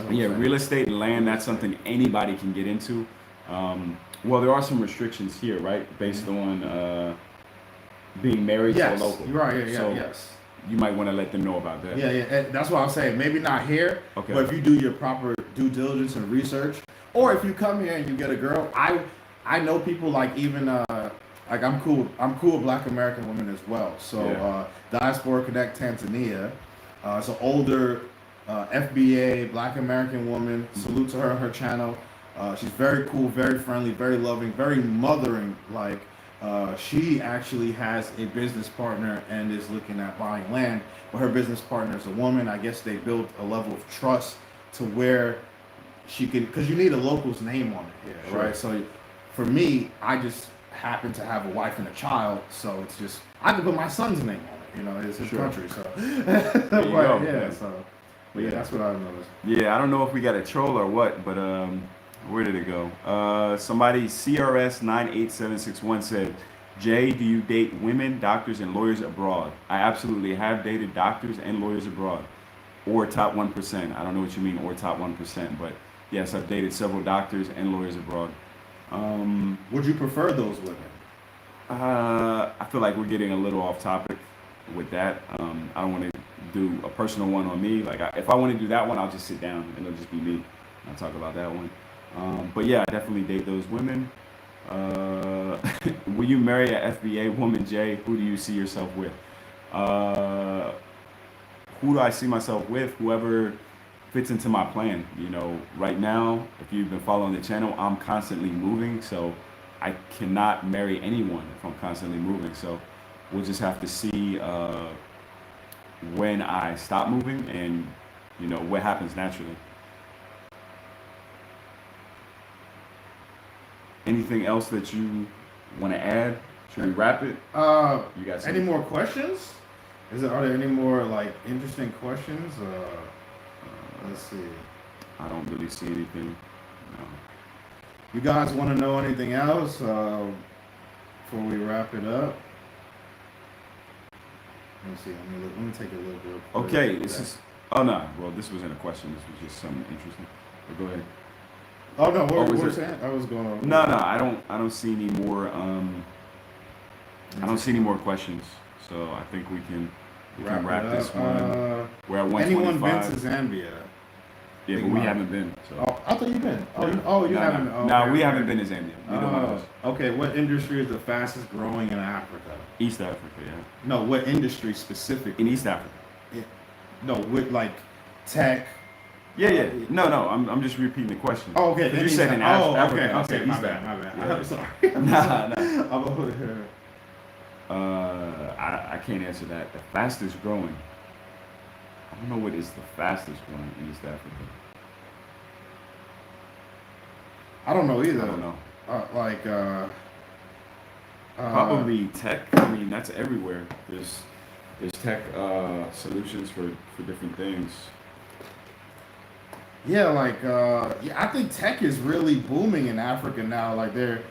A: Yeah, real estate and land, that's something anybody can get into. Well, there are some restrictions here, right? Based on being married
C: yes,
A: to a local.
C: you're right. Yeah,
A: So
C: yes.
A: you might want to let them know about that.
C: Yeah, yeah. And that's what I'm saying. Maybe not here,
A: Okay.
C: but if you do your proper due diligence and research, or if you come here and you get a girl, I know people like even like I'm cool with Black American women as well. So
A: Yeah.
C: Diaspora Connect Tanzania, it's an older FBA Black American woman. Salute to her and her channel. She's very cool, very friendly, very loving, very mothering. Like she actually has a business partner and is looking at buying land, but her business partner is a woman. I guess they built a level of trust to where she can, because you need a local's name on it here,
A: Sure.
C: right? So for me, I just happen to have a wife and a child, so it's just I can put my son's name on it. You know, it's his
A: Sure.
C: country, so
A: There you go.
C: yeah. So, but yeah, that's what I noticed.
A: Yeah, I don't know if we got a troll or what, but where did it go? Somebody, CRS98761 said, Jay, do you date women, doctors, and lawyers abroad? I absolutely have dated doctors and lawyers abroad, or top 1%. I don't know what you mean, or top 1%, but yes, I've dated several doctors and lawyers abroad.
C: Would you prefer those women?
A: I feel like we're getting a little off topic with that. I don't want to do a personal one on me. Like, if I want to do that one, I'll just sit down and it'll just be me. I'll talk about that one. But yeah, I definitely date those women. Will you marry a FBA woman, Jay? Who do you see yourself with? Who do I see myself with? Whoever fits into my plan. You know, right now, if you've been following the channel, I'm constantly moving, so I cannot marry anyone if I'm constantly moving. So we'll just have to see when I stop moving and you know what happens naturally. Anything else that you want to add? Should we wrap it? You got
C: Any more questions? Are there any more like interesting questions? Let's see.
A: I don't really see anything. No.
C: You guys want to know anything else before we wrap it up? Let me see. Let me take a look real quick.
A: Okay, this is. Oh no. Well, this wasn't a question. This was just something interesting. But go ahead.
C: Oh no, what
A: was
C: we're
A: it-
C: saying? I was going on.
A: No, no. I don't see any more. I don't see any more questions. So I think we can wrap
C: it
A: this
C: up.
A: one. We're at
C: Anyone been
A: 125.
C: to Zambia?
A: Yeah,
C: Big
A: but we
C: Mike.
A: haven't been. So.
C: Oh, I thought you've been. Oh, you
A: No,
C: haven't.
A: No,
C: Oh,
A: no,
C: okay,
A: we
C: okay.
A: haven't been to Zambia. Neither one of us.
C: Okay, what industry is the fastest growing in Africa?
A: East Africa, yeah.
C: No, what industry specifically?
A: In East Africa.
C: No, with like tech.
A: Yeah, yeah. No, no. I'm just repeating the question.
C: Oh, okay.
A: 'Cause you said in
C: Oh,
A: Africa.
C: okay,
A: I said
C: okay. My
A: East
C: bad, my
A: Africa.
C: bad.
A: Yeah.
C: I'm sorry.
A: Nah, nah.
C: I'm over here.
A: I can't answer that. The fastest growing. I don't know what is the fastest growing in East Africa.
C: I don't know either.
A: I don't know. Probably tech. I mean, that's everywhere. There's tech solutions for different things.
C: Yeah, yeah, I think tech is really booming in Africa now. Like they're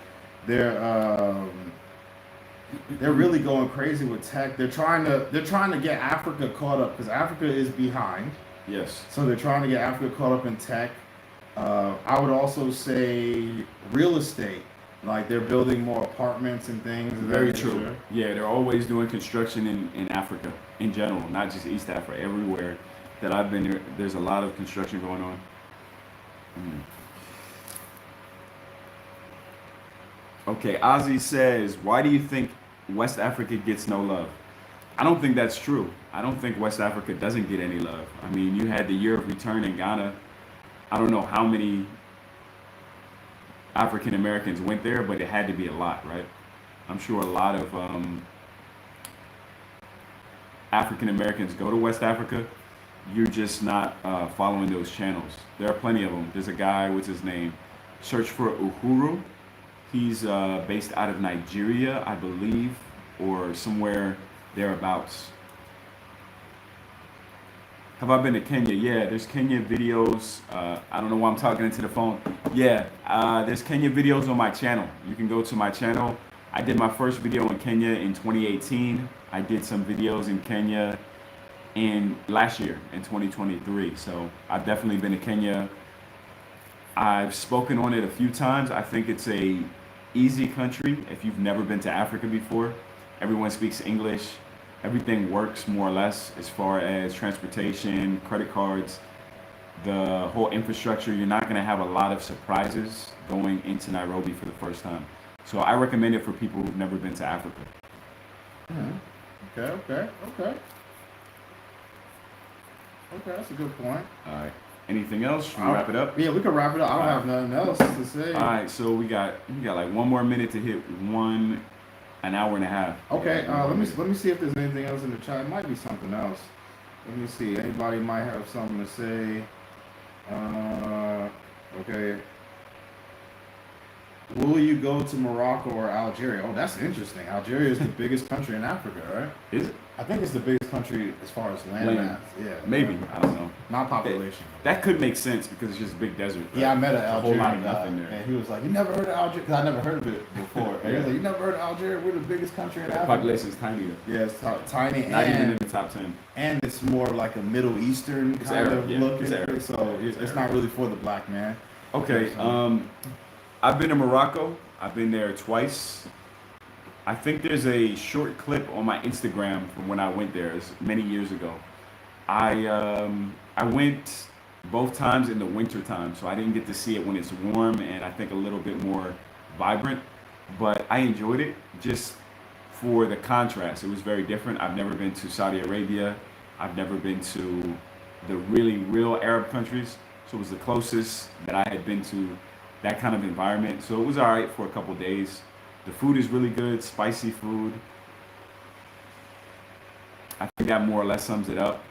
C: really going crazy with tech. They're trying to get Africa caught up because Africa is behind.
A: Yes.
C: So they're trying to get Africa caught up in tech. I would also say real estate. Like they're building more apartments and things. of that
A: Very
C: nature.
A: true. Yeah, they're always doing construction in Africa in general, not just East Africa. Everywhere that I've been there, there's a lot of construction going on. Okay, Ozzy says, why do you think West Africa gets no love? I don't think that's true. I don't think West Africa doesn't get any love. I mean, you had the year of return in Ghana. I don't know how many African Americans went there, but it had to be a lot, right? I'm sure a lot of African Americans go to West Africa. You're just not following those channels. There are plenty of them. There's a guy, what's his name? Search for Uhuru. He's based out of Nigeria, I believe, or somewhere thereabouts. Have I been to Kenya? Yeah, there's Kenya videos. I don't know why I'm talking into the phone. Yeah, there's Kenya videos on my channel. You can go to my channel. I did my first video in Kenya in 2018. I did some videos in Kenya in last year in 2023. So I've definitely been to Kenya. I've spoken on it a few times. I think it's a easy country if you've never been to Africa before. Everyone speaks English. Everything works more or less as far as transportation, credit cards, the whole infrastructure. You're not going to have a lot of surprises going into Nairobi for the first time. So I recommend it for people who've never been to Africa.
C: Okay. Okay, that's a good point.
A: All right. Anything else? Should we wrap it up?
C: Yeah, we can wrap it up. I don't have nothing else to say.
A: All right. So we got like one more minute to hit an hour and a half.
C: Okay,
A: Yeah,
C: let me see if there's anything else in the chat. It might be something else. Let me see. Anybody might have something to say. Okay. Will you go to Morocco or Algeria? Oh, that's interesting. Algeria is the biggest country in Africa, right?
A: Is it?
C: I think it's the biggest country as far as land
A: Land.
C: mass. Yeah.
A: Maybe. I don't know.
C: Not population.
A: That could make sense because it's just a big desert.
C: Yeah, I met an
A: There's a whole lot
C: Algerian
A: of
C: guy,
A: nothing there.
C: and he was like, "You never heard of Algeria?" Because I never heard of it before. And he was like, "You never heard of Algeria? We're the biggest country in
A: The
C: Africa."
A: population is tiny. Though.
C: Yeah, it's tiny,
A: Not even in
C: and
A: the top 10.
C: it's more like a Middle Eastern
A: It's
C: kind
A: Arab,
C: of
A: yeah,
C: look.
A: it's Arab.
C: So it's
A: Arab.
C: not really for the black man.
A: Okay. I've been to Morocco. I've been there twice. I think there's a short clip on my Instagram from when I went there. It's many years ago. I went both times in the winter time, so I didn't get to see it when it's warm and I think a little bit more vibrant. But I enjoyed it just for the contrast. It was very different. I've never been to Saudi Arabia. I've never been to the really real Arab countries. So it was the closest that I had been to that kind of environment. So it was all right for a couple days. The food is really good, spicy food. I think that more or less sums it up.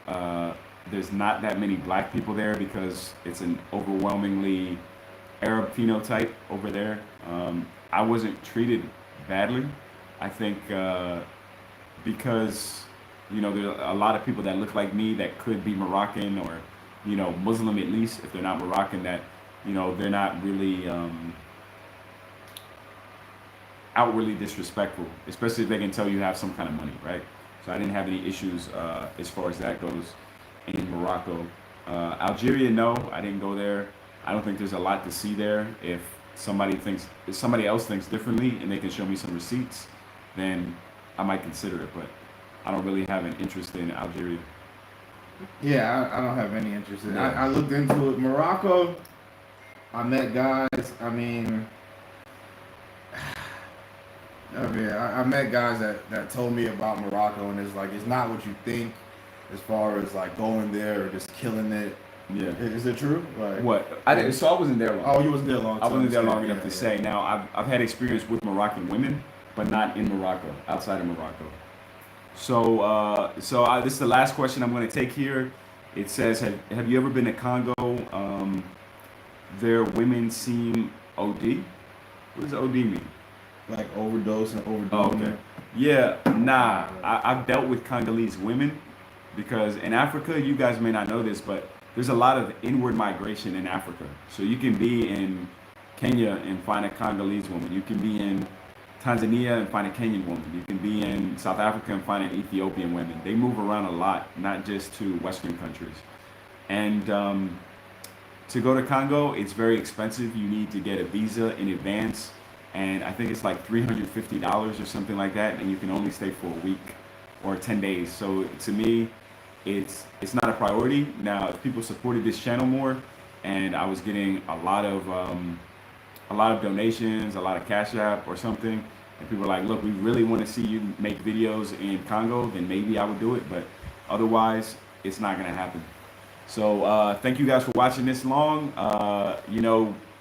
A: There's not that many black people there because it's an overwhelmingly Arab phenotype over there. I wasn't treated badly. I think because there are a lot of people that look like me that could be Moroccan or Muslim, at least if they're not Moroccan, that they're not really outwardly disrespectful, especially if they can tell you have some kind of money, right? So I didn't have any issues as far as that goes in Morocco. Algeria, no, I didn't go there. I don't think there's a lot to see there. If somebody else thinks differently and they can show me some receipts, then I might consider it. But I don't really have an interest in Algeria.
C: Yeah, I don't have any interest in it.
A: Yeah.
C: I looked into it. Morocco, I met guys. I met guys that told me about Morocco, and it's not what you think as far as like going there or just killing it.
A: Yeah.
C: Is it true? Like,
A: What? So I wasn't there long.
C: Oh, you wasn't there long.
A: I wasn't there long enough
C: Yeah,
A: to
C: yeah.
A: say. Now, I've had experience with Moroccan women, but not in Morocco, outside of Morocco. So, this is the last question I'm going to take here. It says, have you ever been to Congo? Their women seem OD. What does OD mean?
C: Like overdose and overdoing
A: Oh, okay.
C: it.
A: Yeah, nah. I've dealt with Congolese women because in Africa, you guys may not know this, but there's a lot of inward migration in Africa. So you can be in Kenya and find a Congolese woman. You can be in Tanzania and find a Kenyan woman. You can be in South Africa and find an Ethiopian woman. They move around a lot, not just to Western countries. And to go to Congo, it's very expensive. You need to get a visa in advance. And I think it's like $350 or something like that. And you can only stay for a week or 10 days. So to me, it's not a priority. Now, if people supported this channel more and I was getting a lot of donations, a lot of Cash App or something, and people are like, look, we really want to see you make videos in Congo, then maybe I would do it. But otherwise, it's not going to happen. So thank you guys for watching this long.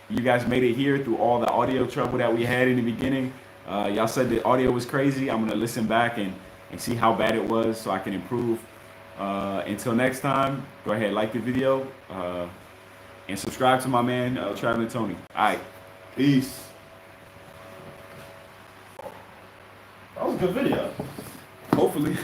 A: You guys made it here through all the audio trouble that we had in the beginning. Y'all said the audio was crazy. I'm going to listen back and see how bad it was so I can improve. Until next time, go ahead, like the video and subscribe to my man, Traveling Tony. All right.
C: Peace. That was a good video.
A: Hopefully.